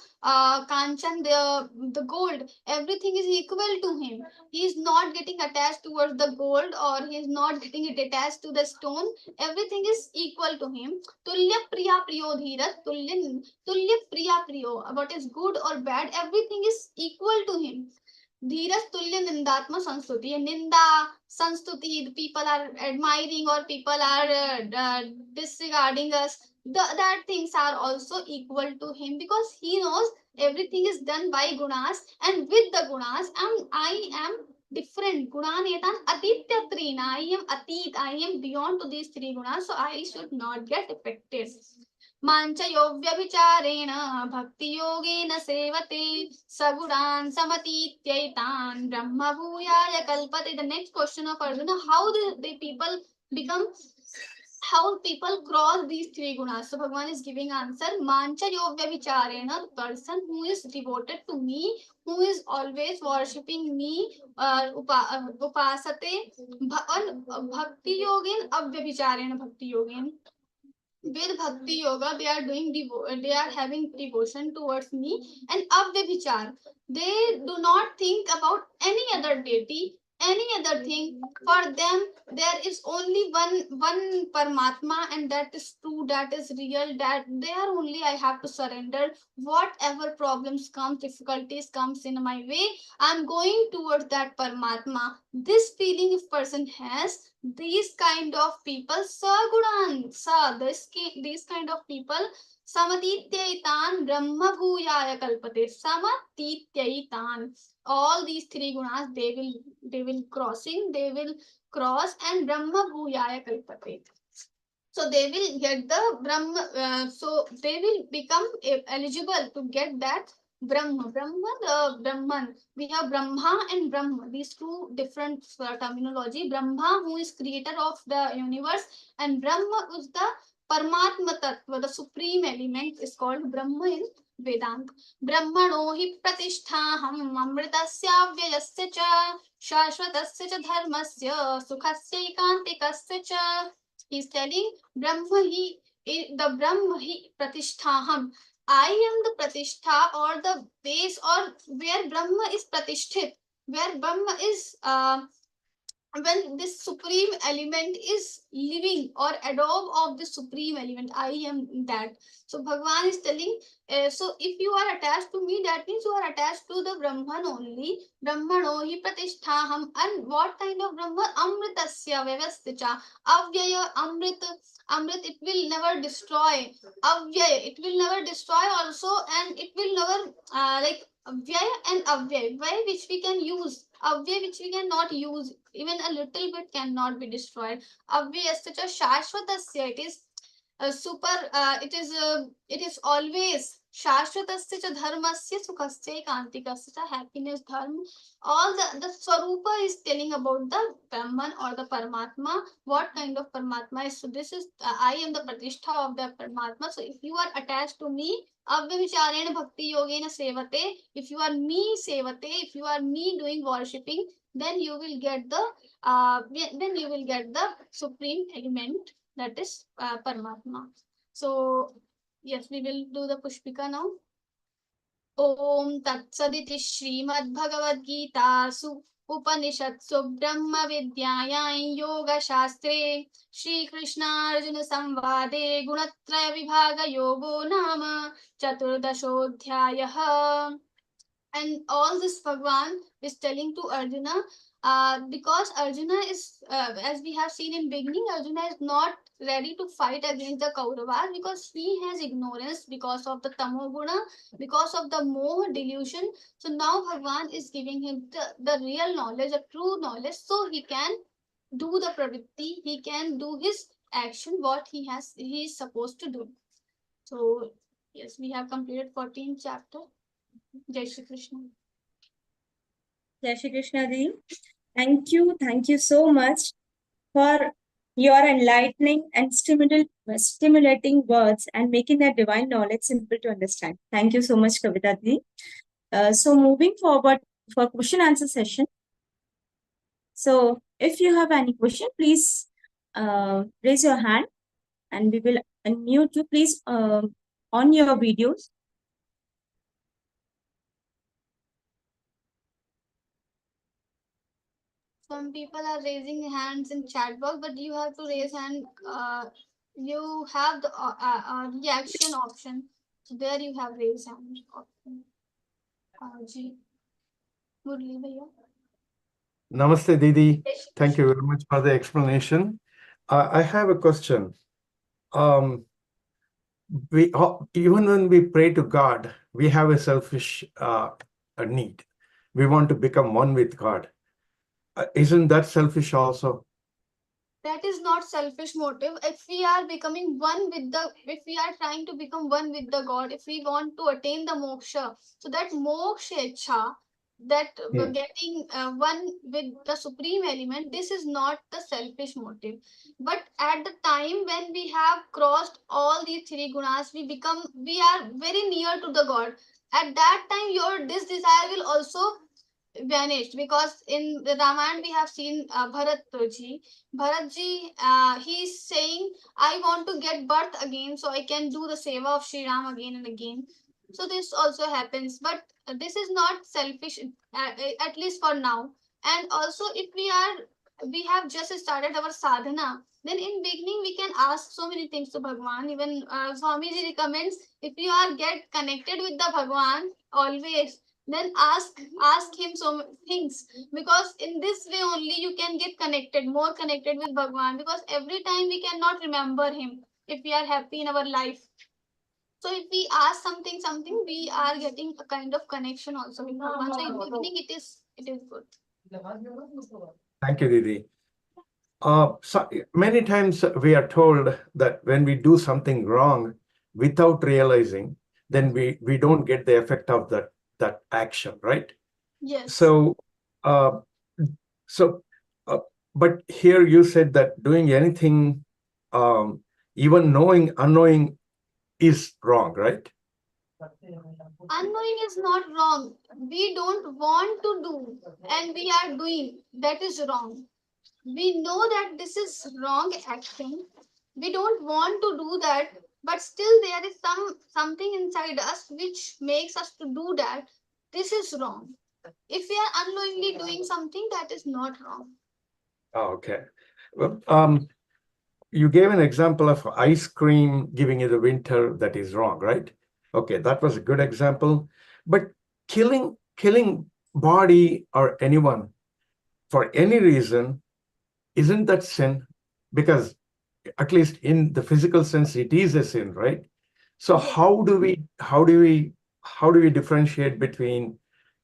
kanchan, the gold, everything is equal to him. He is not getting attached towards the gold, or he is not getting it attached to the stone. Everything is equal to him. Tulya priya priyo dhirat, tulya priya priyo, what is good or bad, everything is equal to him. Dhiras tulya nindatma sanstuti, ninda sanstuti, the people are admiring or people are disregarding us, that things are also equal to him, because he knows everything is done by gunas, and with the gunas I am different. Gunanetan atityatrina, I am atit, I am beyond to these three gunas, so I should not get affected. माञ्चयो व्यभिचारेण भक्तियोगेन सेवते सगुणान् समतीत्यैतान् ब्रह्मभूयाय कल्पते. The next question of Arjuna: how the people become, how people cross these three gunas? So Bhagavan is giving answer: Manchayo vyabhicharena, the person who is devoted to me, who is always worshipping me, upasate, bhakti yogin avyabhicharena, bhakti yogin, with bhakti yoga they are doing they are having devotion towards me. And avyabhichar, they do not think about any other deity, any other thing. For them there is only one Paramatma, and that is true, that is real, that there only I have to surrender. Whatever problems come, difficulties comes in my way, I'm going towards that Paramatma. This feeling if person has, these kind of people sagunan sa, these kind of people samatityaitan brahma bhuyaya kalpate. Samatityaitan, all these three gunas they will crossing, they will cross, and brahma bhuyaya kalpate, so they will get the brahma, so they will become eligible to get that Brahma, the Brahman. We have Brahma and Brahma, these two different terminology. Brahma, who is creator of the universe, and Brahma is the Paramatma Tattva, the supreme element, is called Brahma in Vedanta. Brahmano hi pratisthaham amritasya vyayasya cha shashvatasya cha dharmasya sukhasya ekantikasya cha. He is telling Brahma hi, the Brahma hi pratisthaham, I am the pratishtha, or the base, or where Brahma is pratishthit, where Brahma is when this supreme element is living, or adobe of the supreme element, I am that. So Bhagavan is telling, so if you are attached to me, that means you are attached to the Brahman only. Brahmano hi pratisthaham. And what kind of Brahman? Amritasya vyavasthicha, avyaya, amrit, it will never destroy. Avyaya, it will never destroy also, and it will never like Vyaya and avyaya, vyaya which we can use, avyaya which we cannot use, even a little bit cannot be destroyed. Avyayasya cha shashvatasya, it is it is always shashvatasya cha dharmasya sukhasya kantikasya cha, happiness, dharma, all the swarupa is telling about the Brahman or the Paramatma, what kind of Paramatma is. So this is I am the pratishtha of the Paramatma. So if you are attached to me, avyavicharena bhakti yogena sevate, if you are me sevate, if you are me doing worshipping, then you will get the supreme element, that is Paramatma. So yes, we will do the Pushpika now. Om Tat Saditi Śrīmad-Bhagavadgītāsu उपनिषत्सु ब्रह्मविद्यायां योगशास्त्रे श्रीकृष्णार्जुनसंवादे गुणत्रयविभागयोगो नाम चतुर्दशोऽध्यायः. And all this Bhagwan is telling to Arjuna, because Arjuna is, as we have seen in beginning, Arjuna is not ready to fight against the Kauravas because he has ignorance because of the Tamoguna, because of the Moha delusion. So now Bhagwan is giving him the real knowledge, the true knowledge, so he can do the pravritti, he can do his action, what he is supposed to do. So yes, we have completed 14th chapter. Jai Shri Krishna. Jai Shri Krishna Ji. Thank you so much for your enlightening and stimulating words and making that divine knowledge simple to understand. Thank you so much, Kavita Ji. So moving forward for question answer session. So if you have any question, please raise your hand and we will unmute you. Please on your videos. Some people are raising hands in chat box, but you have to raise hand. You have the reaction option. So there you have raise hand option. Ji. Murli bhaiya. Namaste, Didi. Jai Shri Thank you Krishna. very much for the explanation. I have a question. Even when we pray to God, we have a selfish a need. We want to become one with God. Isn't that selfish also? That is not selfish motive. If we are becoming one with the, if we are trying to become one with the God, if we want to attain the moksha, so that moksha ichha, that getting one with the supreme element, this is not the selfish motive. But at the time when we have crossed all these three gunas, we are very near to the God. At that time, this desire will also vanished, because in the Ramayana we have seen Bharat ji, he is saying, I want to get birth again so I can do the seva of Sri Ram again and again. So this also happens, but this is not selfish, at least for now. And also, if we have just started our sadhana, then in beginning we can ask so many things to Bhagwan. Even Swamiji recommends, if you are get connected with the Bhagwan always, then ask him so many things, because in this way only you can get connected, more connected with Bhagwan, because every time we cannot remember him if we are happy in our life. So if we ask something, we are getting a kind of connection also with Bhagwan. So in beginning it is good. Thank you, Didi. So many times we are told that when we do something wrong without realizing, then we don't get the effect of that action, right? Yes. So, but here you said that doing anything, even unknowing is wrong, right? Unknowing is not wrong. We don't want to do and we are doing. That is wrong. We know that this is wrong action. We don't want to do that, but still there is something inside us which makes us to do that. This is wrong. If we are unknowingly doing something, that is not wrong. Oh, okay. Well, you gave an example of ice cream giving you the winter, that is wrong, right? Okay, that was a good example. But killing body or anyone for any reason, isn't that sin? Because at least in the physical sense, it is a sin, right? So how do we differentiate between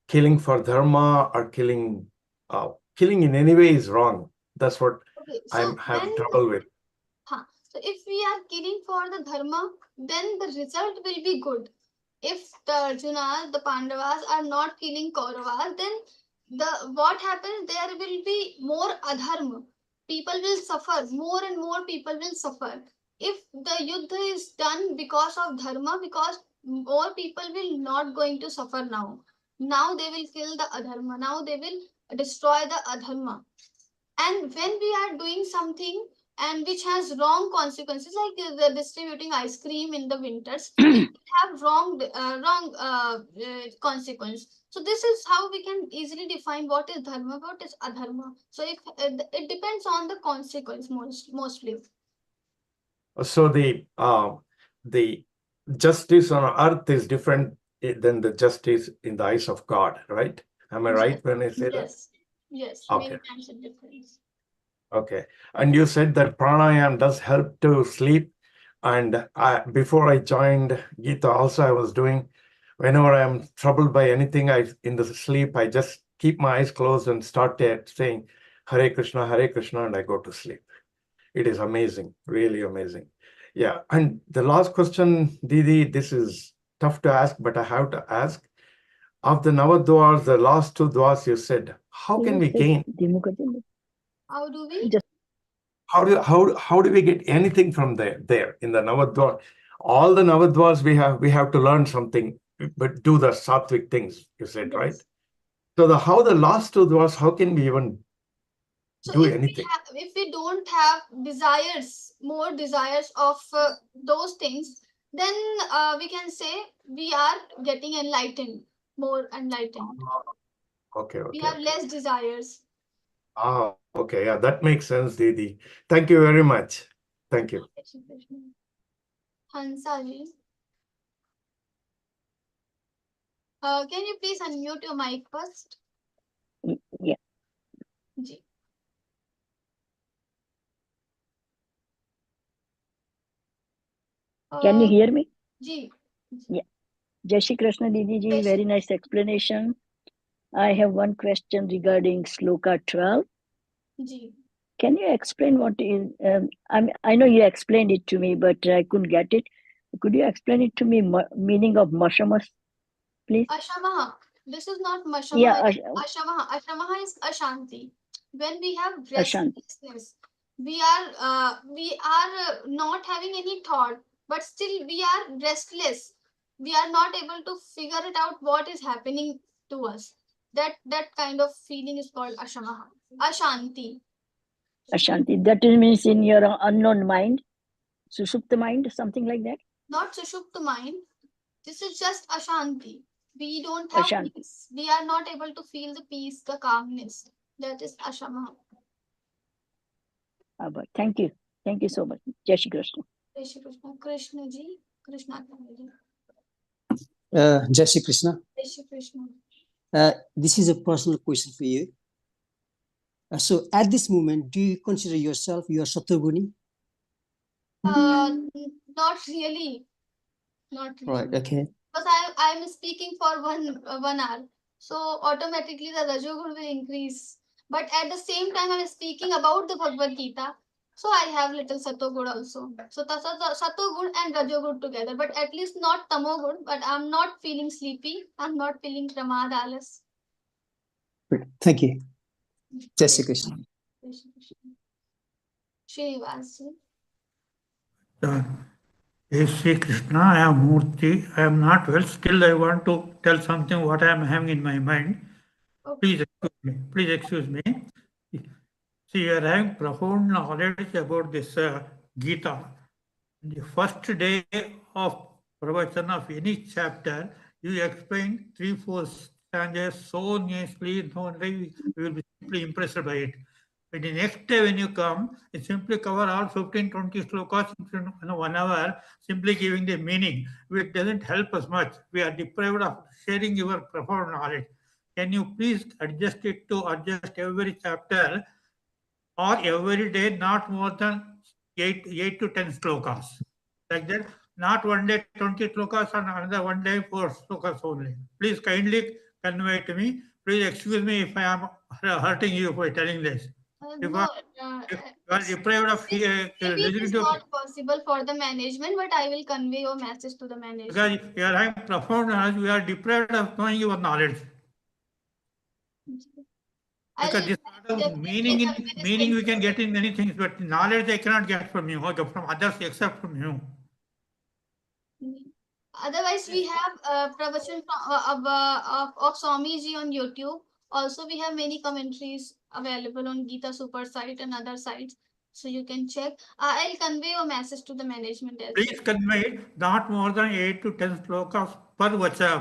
killing for dharma or killing in any way is wrong? That's what I'm having trouble with. So if we are killing for the dharma, then the result will be good. If the Arjunas, the Pandavas are not killing Kauravas, then what happens? There will be more adharma. People will suffer. More and more people will suffer. If the yuddha is done because of dharma, because more people will not going to suffer now. Now they will kill the adharma. Now they will destroy the adharma. And when we are doing something and which has wrong consequences, like the distributing ice cream in the winters, it will have wrong consequence. So this is how we can easily define what is dharma, what is adharma. So if it depends on the consequence mostly. So the justice on earth is different than the justice in the eyes of God, right? Am I right when I say that? Yes, yes, Okay. many times it difference. Okay. And you said that pranayam does help to sleep. And before I joined Geeta, also I was doing, whenever I'm troubled by anything, in the sleep, I just keep my eyes closed and start saying Hare Krishna, and I go to sleep. It is amazing, really amazing. Yeah. And the last question, Didi, this is tough to ask, but I have to ask. Of the Navadwars, the last two dwars you said, how can we gain? How do we? How do we get anything from there in the Navadwar? All the Navadwars we have to learn something, but do the sattvic things, you said, right? Yes. So how the last two dwars, how can we even So do anything? if we don't have desires, more desires of those things, then we can say we are getting enlightened, more enlightened. Okay, We okay, have okay. less desires. Okay, yeah, that makes sense, Didi. Thank you very much. Thank you. Hansa ji, can you please unmute your mic first? Yeah. Ji. Can you hear me? Ji. Yeah. Jai Shri Krishna Didi ji, very nice explanation. I have one question regarding Sloka 12. Ji. Can you explain what is, I know you explained it to me, but I couldn't get it. Could you explain it to me, meaning of mashamas, please? Ashamaha. This is not mashamaha. Yeah, Ashamaha. Ashamaha is ashanti. When we have Ashanti. restlessness, we are not having any thought, but still we are restless. We are not able to figure it out what is happening to us. That kind of feeling is called ashamaha. Ashanti. Ashanti. That means in your unknown mind, Sushupta mind, something like that? Not sushupta mind. This is just ashanti. We don't have Ashanti. peace. We are not able to feel the peace, the calmness. That is ashamaha. Thank you. Thank you so much. Jai Shri Krishna. Jai Shri Krishna. Krishna ji. Krishna ji. Jai Shri Krishna. Jai Shri Krishna. This is a personal question for you. So at this moment, do you consider yourself your Sattva-guni? Not really. Not really. Right, okay. Because I am speaking for 1 hour. So automatically the Rajogun will increase. But at the same time, I am speaking about the Bhagavad Gita. So I have little Sattogud also. So Sattogud and Rajogud together. But at least not Tamogud. But I am not feeling sleepy. I am not feeling Pramad Alas. Good. Thank you. Jai Shri Krishna. Srinivas ji. Hey Sri Krishna, I am Murthy. I am not well. Still, I want to tell something what I am having in my mind. Please excuse me. Please excuse me. See, you are having profound knowledge about this Gita. The first day of pravachan of any chapter, you explain 3-4 stanzas so nicely, no wonder we will be simply impressed by it. But the next day when you come, you simply cover all 15-20 slokas in 1 hour, simply giving the meaning, which doesn't help us much. We are deprived of sharing your profound knowledge. Can you please adjust it to adjust every chapter or every day, not more than 8 to 10 slokas? Like that, not one day 20 slokas and another one day 4 slokas only. Please kindly convey to me. Please excuse me if I am hurting you for telling this. If No, you are deprived of maybe it listening is to, not possible for the management, but I will convey your message to the management. because you are having profound knowledge, we are deprived of knowing your knowledge. Because this sort of meaning we can get in many things, but knowledge I cannot get from you, or from others except from you. Otherwise, we have pravachan of Swami ji on YouTube. Also, we have many commentaries available on Geeta Super site and other sites. So you can check. I'll convey your message to the management as Please convey not more than 8 to 10 slokas per vacha,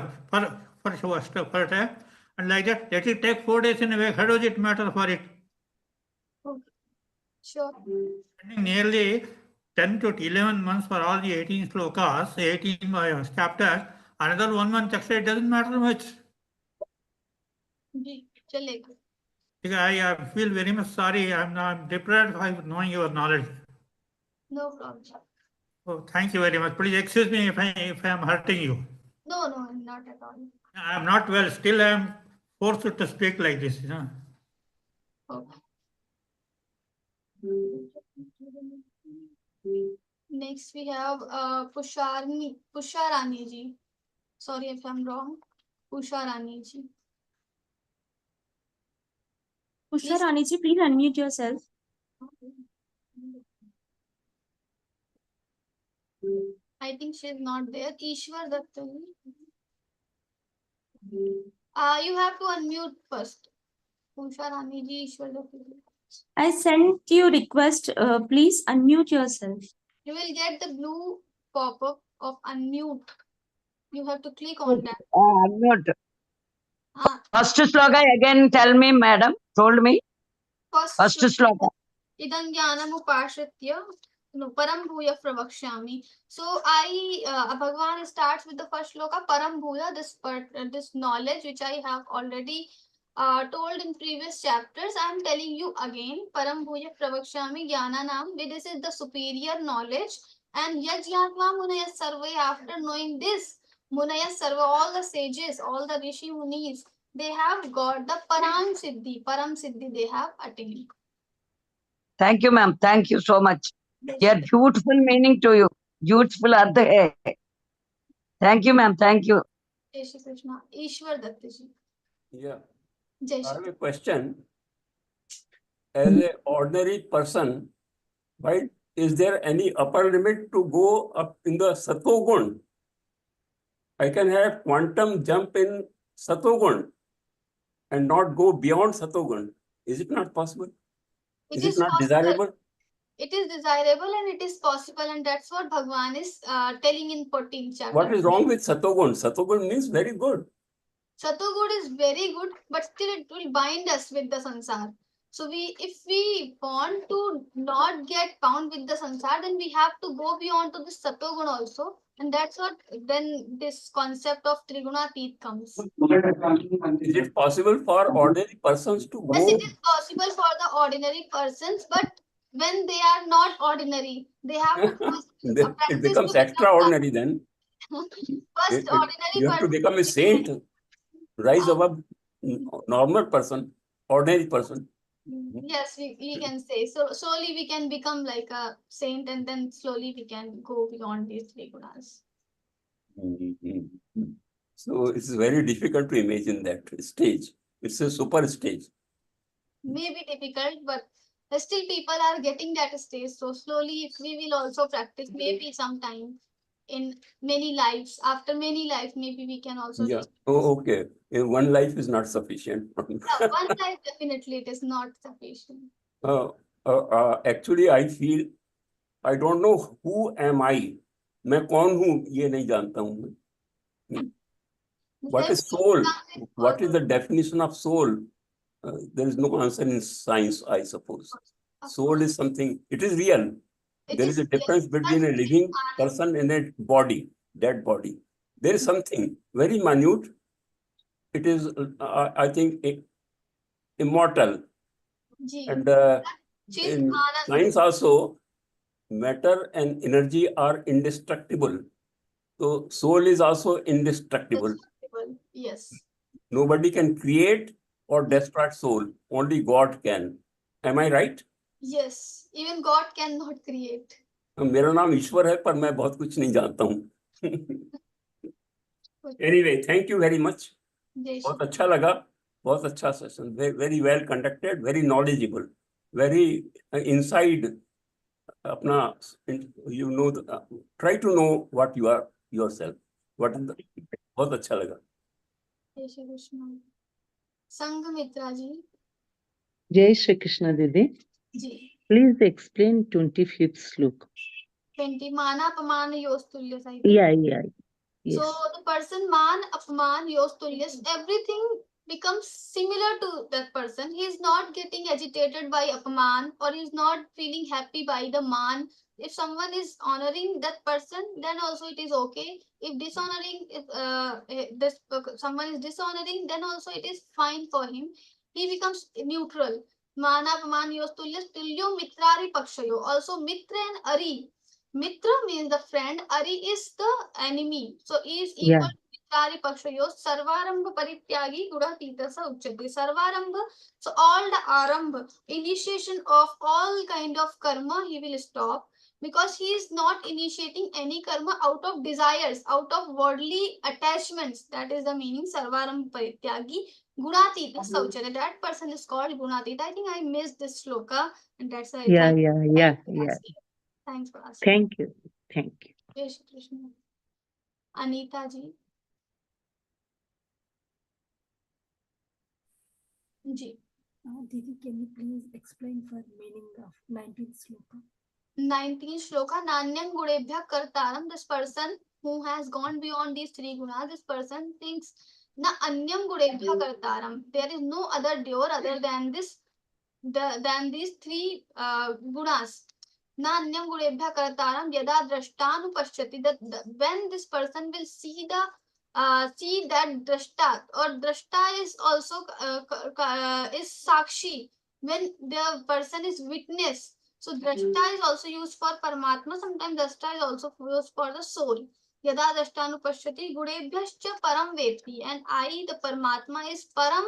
per time. And like that, let it take 4 days in a week. How does it matter for it? well. Okay. Sure. Spending nearly 10 to 11 months for all the 18 slokas, 18 chapters, another 1 month extra, it doesn't matter much. जी, चलेगा. I feel very much sorry. I'm deprived of knowing your knowledge. No problem. Oh, thank you very much. Please excuse me if I am hurting you. No, not at all. I am not well. Still, I am forced to speak like this. You know. Okay. Next we have Pusharani ji. Sorry if I'm wrong. Pusharani ji. Pusha Rani ji, please unmute yourself. I think she's not there. Ishwar Datta ji. You have to unmute first. Pusharani ji, Ishwar Datta ji. I sent you request. Please unmute yourself. You will get the blue pop-up of unmute. You have to click on that. Unmute. Ah, First sloka again, tell me, madam, told me. First sloka. Idam jnanam upashritya param bhuya pravakshami. So Bhagavan starts with the first shloka, param bhuya, this knowledge which I have already told in previous chapters. I am telling you again, param bhuya pravakshami jnananam. This is the superior knowledge. And yajyatva munaya sarve, after knowing this, munaya sarva, all the sages, all the rishi munis, they have got the param siddhi they have attained. Thank you, ma'am. Thank you so much. Yeah, beautiful meaning to you. Beautiful artha hai. Thank you, ma'am. Thank you. Jai Shri Krishna. Ishwar Datta ji. Yeah. Jai I Shri. have a question. As an ordinary person, right, is there any upper limit to go up in the Satogun? I can have quantum jump in Satogun and not go beyond Satogun. Is it not possible? Is it not possible. desirable? It is desirable and it is possible, and that's what Bhagavan is telling in 14th chapter. What is wrong with Satogun? Satogun means very good. Satogud is very good, but still it will bind us with the sansar. So if we want to not get bound with the sansar, then we have to go beyond to the Satogun also. And that's what then this concept of Trigunatit comes. Is it possible for ordinary persons to go? Yes, it is possible for the ordinary persons, but when they are not ordinary, they have to first It becomes extraordinary then. First, ordinary You have to person. become a saint, rise above normal person, ordinary person. Yes, we can say. So slowly we can become like a saint, and then slowly we can go beyond these three gunas. So it's very difficult to imagine that stage. It's a super stage. Maybe difficult, but still people are getting that stage. So slowly, if we will also practice, maybe sometime in many lives, after many lives, maybe we can also. Yeah. Oh, okay. One life is not sufficient. Yeah, one life definitely it is not sufficient. Actually, I feel I don't know who am I. मैं कौन हूँ ये नहीं जानता हूँ. What is soul? What is the definition of soul? There is no answer in science, I suppose. Soul is something, it is real. There is a difference between a living person and a body, dead body. There is something very minute. It is, I think, immortal. And in science also, matter and energy are indestructible. So soul is also indestructible. Yes. Nobody can create or destroy soul. Only God can. Am I right? Yes. Even God cannot create. मेरा नाम ईश्वर है पर मैं बहुत कुछ नहीं जानता हूँ. Anyway, thank you very much. बहुत अच्छा लगा. बहुत अच्छा session. Very well conducted. Very knowledgeable. Very inside. अपना you know try to know what you are yourself. What is the बहुत अच्छा लगा. जय श्री कृष्ण. संघमित्रा जी. जय श्री कृष्ण दीदी. जी. Please explain 25th sloka. 20 mana apamana yostulyas, I think. Yeah. Yes. So the person man apman yostulyas, everything becomes similar to that person. He is not getting agitated by apman, or he is not feeling happy by the man. If someone is honoring that person, then also it is okay. If dishonoring, if someone is dishonoring, then also it is fine for him. He becomes neutral. Mana apman yostulyas tulyo mitrari pakshayo. Also mitra and ari. Mitra means the friend, Ari is the enemy. So he is equal Yeah. to Mitrari Pakshayo, Sarvarambha Parityagi Gudatita Sa Uchyate. Sarvarambha, so all the Arambha, initiation of all kind of karma, he will stop, because he is not initiating any karma out of desires, out of worldly attachments. That is the meaning, Sarvarambha Parityagi Gunatita Sa Uchyate. That person is called Gunatita. I think I missed this sloka, and that's why Yeah. thanks for asking. Thank you. Jai Shri Krishna. Anita ji. Ji. Didi, can you please explain for meaning of 19th sloka? 19th shloka. Nanyam gudebhya kartaram. This person who has gone beyond these three gunas, this person thinks na anyam gudebhya kartaram. There is no other doer other than this, than these three gunas. Na anyam gudebhya kartaram yada drashtanupashyati. That when this person will see the see that drashta, or drashta is also is sakshi, when the person is witness. So drashta is also used for Paramatma. Sometimes drashta is also used for the soul. Yada drashtanupashyati gudebhyascha param veti. And I, the Paramatma, is param,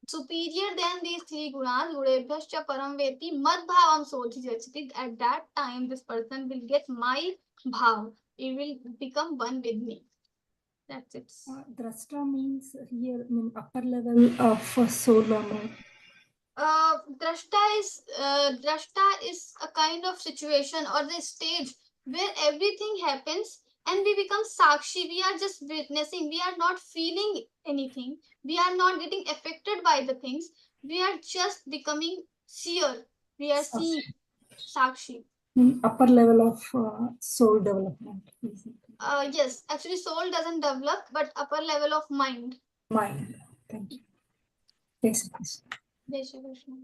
superior than these three gunas. Gudebhyascha param veti mad bhavam sodhi. At that time, this person will get my bhav. He will become one with me. That's it. Drashta means here upper level of soul level. Drashta is a kind of situation or the stage where everything happens and we become sakshi. We are just witnessing. We are not feeling anything. We are not getting affected by the things. We are just becoming seer. We are seeing sakshi. Upper level of soul development. Yes, actually soul doesn't develop, but upper level of mind. Mind. Thank you. Yes, please. Jai Shri Krishna.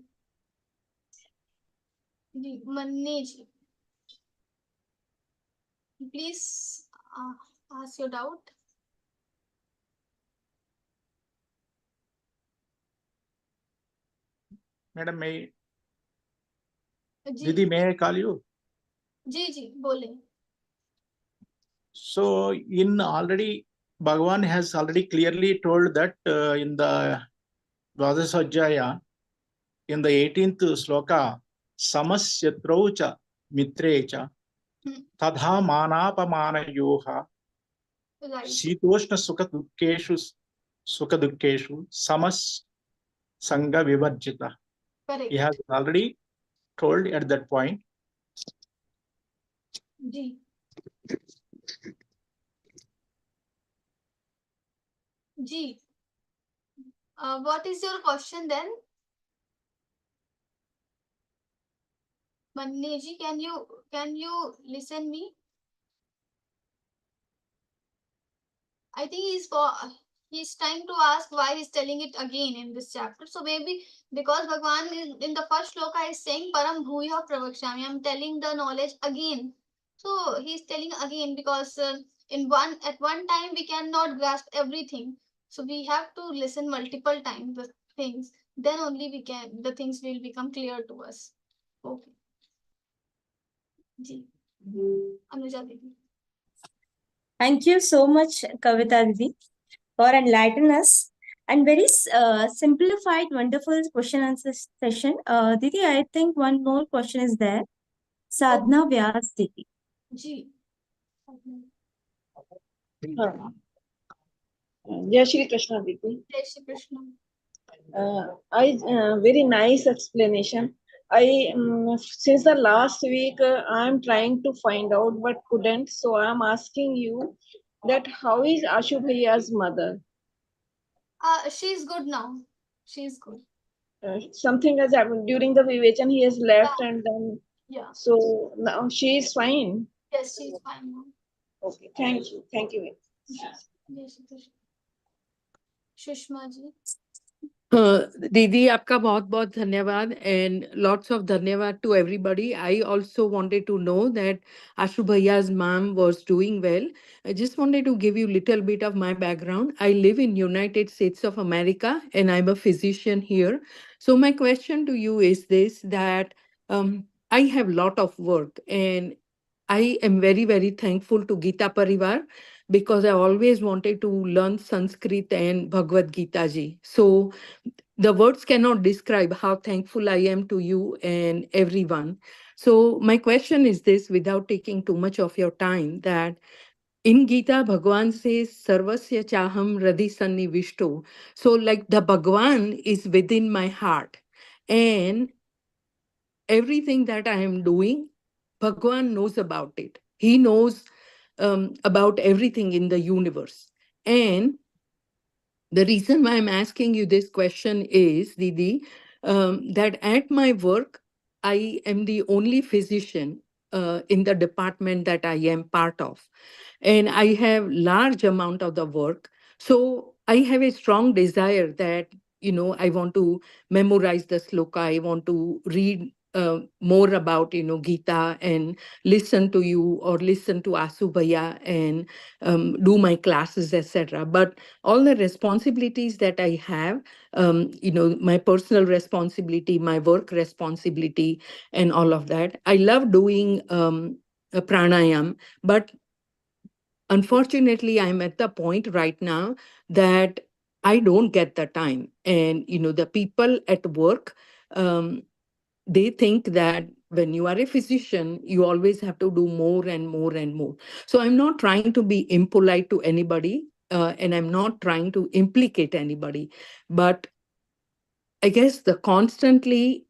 Ji, Manne ji. Please ask your doubt. Madam, may Ji. Didi, may I call you? Ji, bole. So in already, Bhagavan has already clearly told that in the Dvadasajjaya, in the 18th sloka, Samasyatraucha Mitrecha Tadha Manapamana Yoha Sitoshna Sukha Dukkeshu Samas Sangha Vivarjita. Correct. He has already told at that point. Ji. Ji. What is your question then? Manne ji, can you listen me? I think he's trying to ask why he's telling it again in this chapter. So maybe because Bhagavan is in the first shloka is saying Param Bhuya Pravakshami. I'm telling the knowledge again. So he's telling again because at one time we cannot grasp everything. So we have to listen multiple times the things. Then only the things will become clear to us. Okay. Ji. Anuja Devi. Thank you so much, Kavita Didi, for enlightening us and very simplified, wonderful question answer session. Didi, I think one more question is there. Sadhana Vyas Didi. Ji. Jai Shri Krishna, Didi. Jai Shri Krishna. Very nice explanation. Since the last week, I'm trying to find out but couldn't. So I'm asking you that how is Ashu Bhaiya's mother? She's good now. She's good. something has happened during the Vivechan. He has left, and then Yeah. so now she is fine. Yes, she's fine now. Okay, thank you. Yes, Sushma ji. दीदी आपका बहुत बहुत धन्यवाद and lots of धन्यवाद to everybody. I also wanted to know that Ashu Bhaiya's mom was doing well. I just wanted to give you a little bit of my background. I live in United States of America and I'm a physician here. So my question to you is this, that I have lot of work and I am very, very thankful to Geeta Pariwar because I always wanted to learn Sanskrit and Bhagavad Gita ji. So the words cannot describe how thankful I am to you and everyone. So my question is this, without taking too much of your time, that in Gita, Bhagwan says, Sarvasya Chaham Radhi Sannivishto. So like the Bhagwan is within my heart. And everything that I am doing, Bhagwan knows about it. He knows about everything in the universe. And the reason why I'm asking you this question is, Didi, that at my work, I am the only physician in the department that I am part of. And I have large amount of the work. So I have a strong desire that, I want to memorize the sloka. I want to read more about, Gita and listen to you or listen to Asu Bhaiya and do my classes, etc. But all the responsibilities that I have, my personal responsibility, my work responsibility, and all of that. I love doing pranayam, but unfortunately, I'm at the point right now that I don't get the time. And, the people at work, they think that when you are a physician, you always have to do more and more and more. So I'm not trying to be impolite to anybody, and I'm not trying to implicate anybody. But I guess the constantly,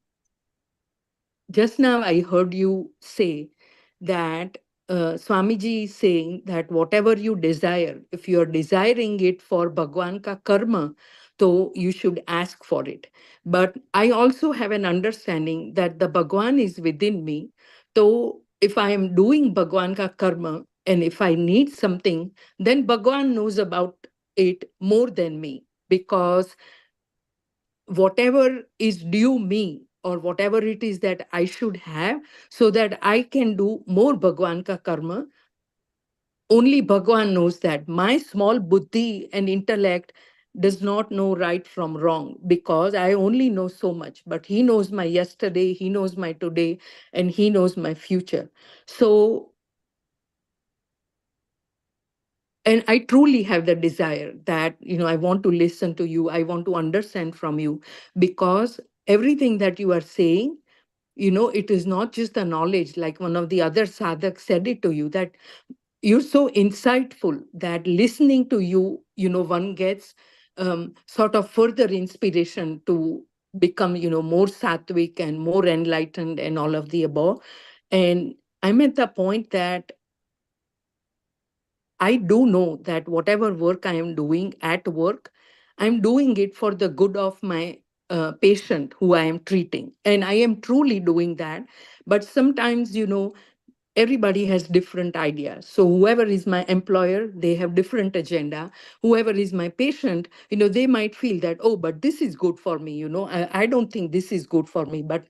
just now I heard you say that Swamiji is saying that whatever you desire, if you are desiring it for Bhagwan ka karma, so you should ask for it. But I also have an understanding that the Bhagwan is within me. So if I am doing Bhagwan ka karma and if I need something, then Bhagwan knows about it more than me, because whatever is due me or whatever it is that I should have so that I can do more Bhagwan ka karma, only Bhagwan knows that. My small buddhi and intellect does not know right from wrong, because I only know so much, but he knows my yesterday, he knows my today, and he knows my future. So, and I truly have the desire that, I want to listen to you, I want to understand from you, because everything that you are saying, it is not just the knowledge, like one of the other sadhaks said it to you, that you're so insightful that listening to you, one gets sort of further inspiration to become, more sattvic and more enlightened and all of the above. And I'm at the point that I do know that whatever work I am doing at work, I'm doing it for the good of my patient who I am treating. And I am truly doing that. But sometimes, everybody has different ideas. So whoever is my employer, they have different agenda. Whoever is my patient, they might feel that, oh, but this is good for me. I don't think this is good for me. But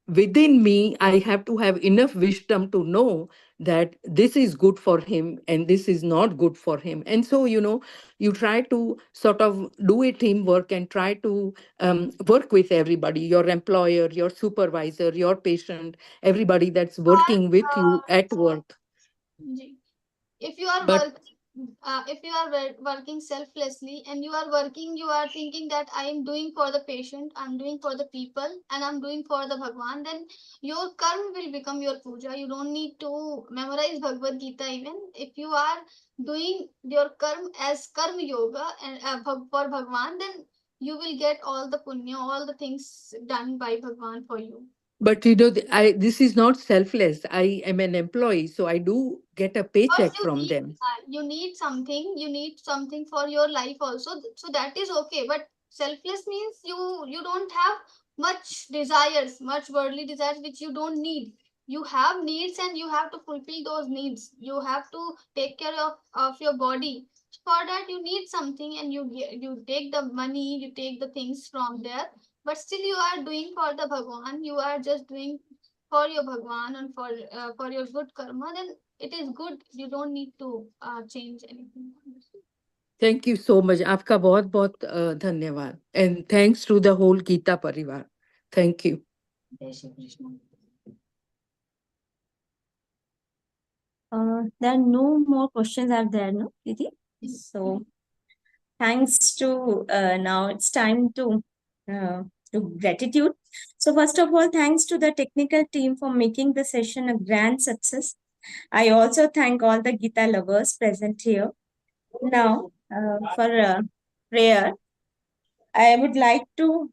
within me, I have to have enough wisdom to know that this is good for him and this is not good for him. And so, you try to sort of do a teamwork and try to work with everybody, your employer, your supervisor, your patient, everybody that's working with you at work. If you are But working selflessly and you are thinking that I am doing for the patient, I'm doing for the people, and I'm doing for the Bhagwan, then your karma will become your puja. You don't need to memorize Bhagavad Gita. Even if you are doing your karma as karma yoga and for Bhagwan, then you will get all the punya, all the things done by Bhagwan for you. But this is not selfless. I am an employee, so I do get a paycheck from them. You need something for your life also. So that is okay. But Selfless means you don't have much desires, much worldly desires which you don't need. You have needs and you have to fulfill those needs. You have to take care of your body. For that you need something, and you take the money, you take the things from there, but still you are doing for the Bhagwan. You are just doing for your Bhagwan and for your good karma. Then it is good. You don't need to change anything. Thank you so much. आपका बहुत बहुत धन्यवाद. And thanks to the whole Geeta Pariwar. Thank you. Jai Shri Krishna. There are no more questions are there, no, Didi? So thanks to now it's time to gratitude. So first of all, thanks to the technical team for making the session a grand success. I also thank all the Gita lovers present here. Now for prayer, I would like to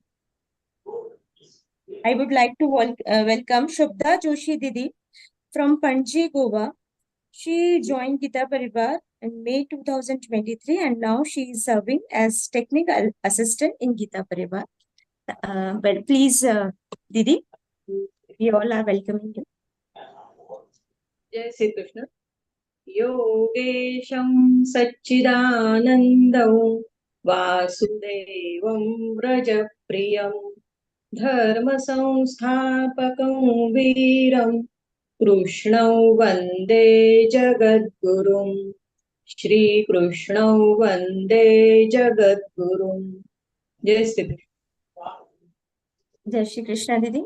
welcome Shubha Joshi Didi from Panji, Goa. She joined Gita Pariwar in May 2023 and now she is serving as technical assistant in Gita Pariwar. But please, Didi, we all are welcoming you. Jai Shri Krishna. Yogesham Satchidanandam Vasudevam Vrajapriyam Dharma Samsthapakam Veeram Krishnau Vande Jagadgurum Shri Krishnau Vande Jagadgurum. Jai Shri Krishna. Jai Shri Krishna, Didi.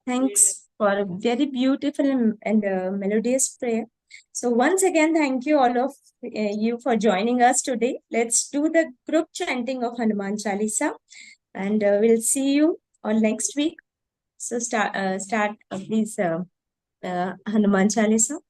Thanks for a very beautiful and melodious prayer. So once again, thank you all of you for joining us today. Let's do the group chanting of Hanuman Chalisa, and we'll see you all next week. So start please Hanuman Chalisa.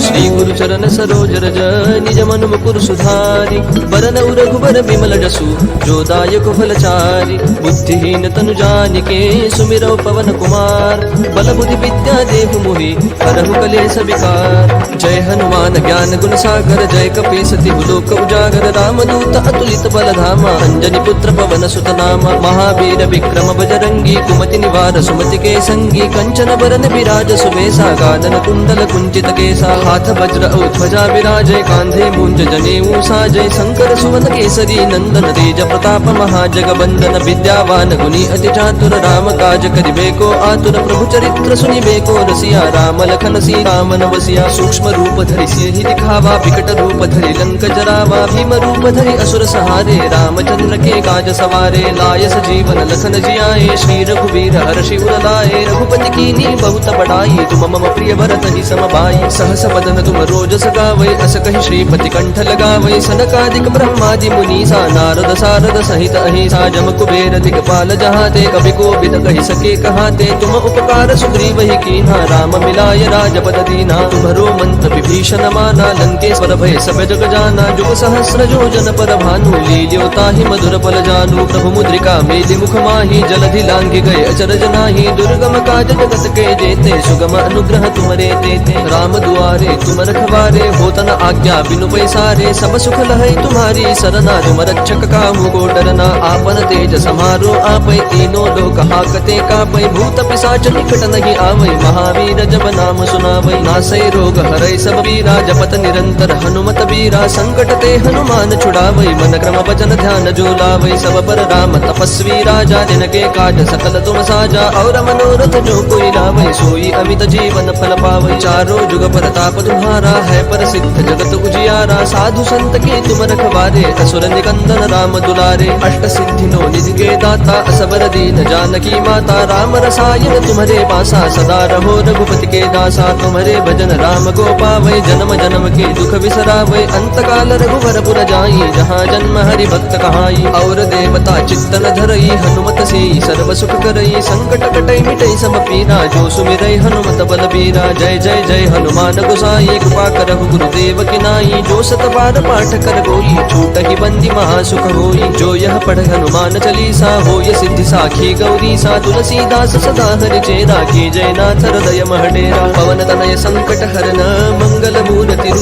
Shri गुरु चरण सरोज रज निज मन मुकुर सुधारि बरनउ रघुबर बिमल जसु जो दायक फलचारि बुद्धिहीन तनु जानिके सुमिरौ पवन कुमार बल बुद्धि विद्या देहु मोहि हरहु कलेश विकार जय हनुमान ज्ञान गुण सागर जय कपीसति लोक उजागर रामदूत अतुलित बल धामा अंजनी पुत्र पवन सुत नामा महावीर विक्रम बजरंगी कुमति निवार सुमति के संगी कंचन बरन विराज सुबेसा गानन कुंडल कुंचित केसा हाथ वज्र औ ध्वजा विराजय कांधे मूंज जनेऊ साजय शंकर सुवन केसरी नंदन तेज प्रताप महाजगबंदन विद्यावान गुणी अति चातुर राम काज करिबेको आतुर प्रभु चरित्र सुनिबेको रसिया राम लखन सीता मन बसिया सूक्ष्म रूप धरि सिहि दिखावा विकट रूप धरि लंक जरावा भीम रूप धरि असुर सहारे रामचंद्र के काज सवारे लाय सजीवन लखन जियाए श्री रघुवीर हर्षि उर लाए रघुपति कीनी बहुत बड़ाई तुम मम प्रिय भरत ही समबाई सहस बदन तुम रोजस गावै अस कहि श्रीपति कंठ लगावै सनकादिक ब्रह्मादि मुनीसा नारद सारद सहित अहिसा जम कुबेर दिगपाल जहाते कवि कोविद कहि सके कहाते तुम उपकार सुग्रीव ही कीन्हा राम मिलाय राजपद दीना तुम्हरो मंत्र विभीषण माना लंकेश्वर भय सब जग जाना जुग सहस्र योजन पर भानु लील्यो ताहि मधुर पल जानु प्रभु मुद्रिका मेलि मुख माहि जलधि लांघि गए अचरज नाहि दुर्गम काज जगत के जेते सुगम अनुग्रह तुमरे तेते राम दुआरे तुम रखवारे होतन आज्ञा बिनु पैसारे सब सुख लहै तुम्हारी सरना तुम रक्षक काहू को डरना आपन तेज समारो आपै तीनों लोक हाकते कापै भूत पिशाच निकट नहीं आवै महावीर जब नाम सुनावै नासै रोग हरै सब वीरा जपत निरंतर हनुमत बीरा संकट ते हनुमान छुड़ावै मन क्रम वचन ध्यान जो लावै सब पर राम तपस्वी राजा जिनके काज सकल तुम साजा और मनोरथ जो कोई लावै सोई अमित जीवन फल पावै चारों जुग प्रताप तुम्हारा है प्रसिद्ध जगत उजियारा साधु संत के तुम रखवारे असुर निकंदन राम दुलारे अष्ट सिद्धि नो निधि के दाता असबर दीन जानकी माता राम रसायन तुम्हारे पासा सदा रहो रघुपति के दासा तुम्हारे भजन राम को पावै जन्म जन्म के दुख बिसरावै अंत काल रघुवर पुर जाई जहाँ जन्म हरि भक्त कहाई और देवता चित्तन धरई हनुमत से सर्व सुख करई संकट कटई मिटई सब पीरा जो सुमिरै हनुमत बल बीरा जय जय जय हनुमान गोसाई कृपा करहु गुरुदेव की नाई जो सत बार पाठ कर कोई छूट ही बंदी महासुख होई जो यह पढ़ हनुमान चालीसा होय सिद्धि साखी गौरी सा तुलसीदास सदा हरि चेरा की जय नाथ हृदय महडेरा पवन तनय संकट हरन मंगल मूर्ति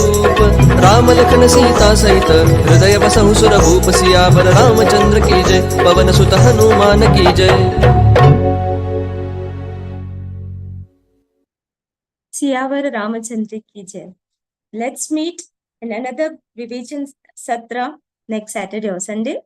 राम लखन सीता सहित हृदय बसहु सुर भूप सियावर रामचंद्र की जय, पवन सुत हनुमान की जय। Siyawar Ramachandra ki jai. Let's meet in another Vivechan Satra next Saturday or Sunday.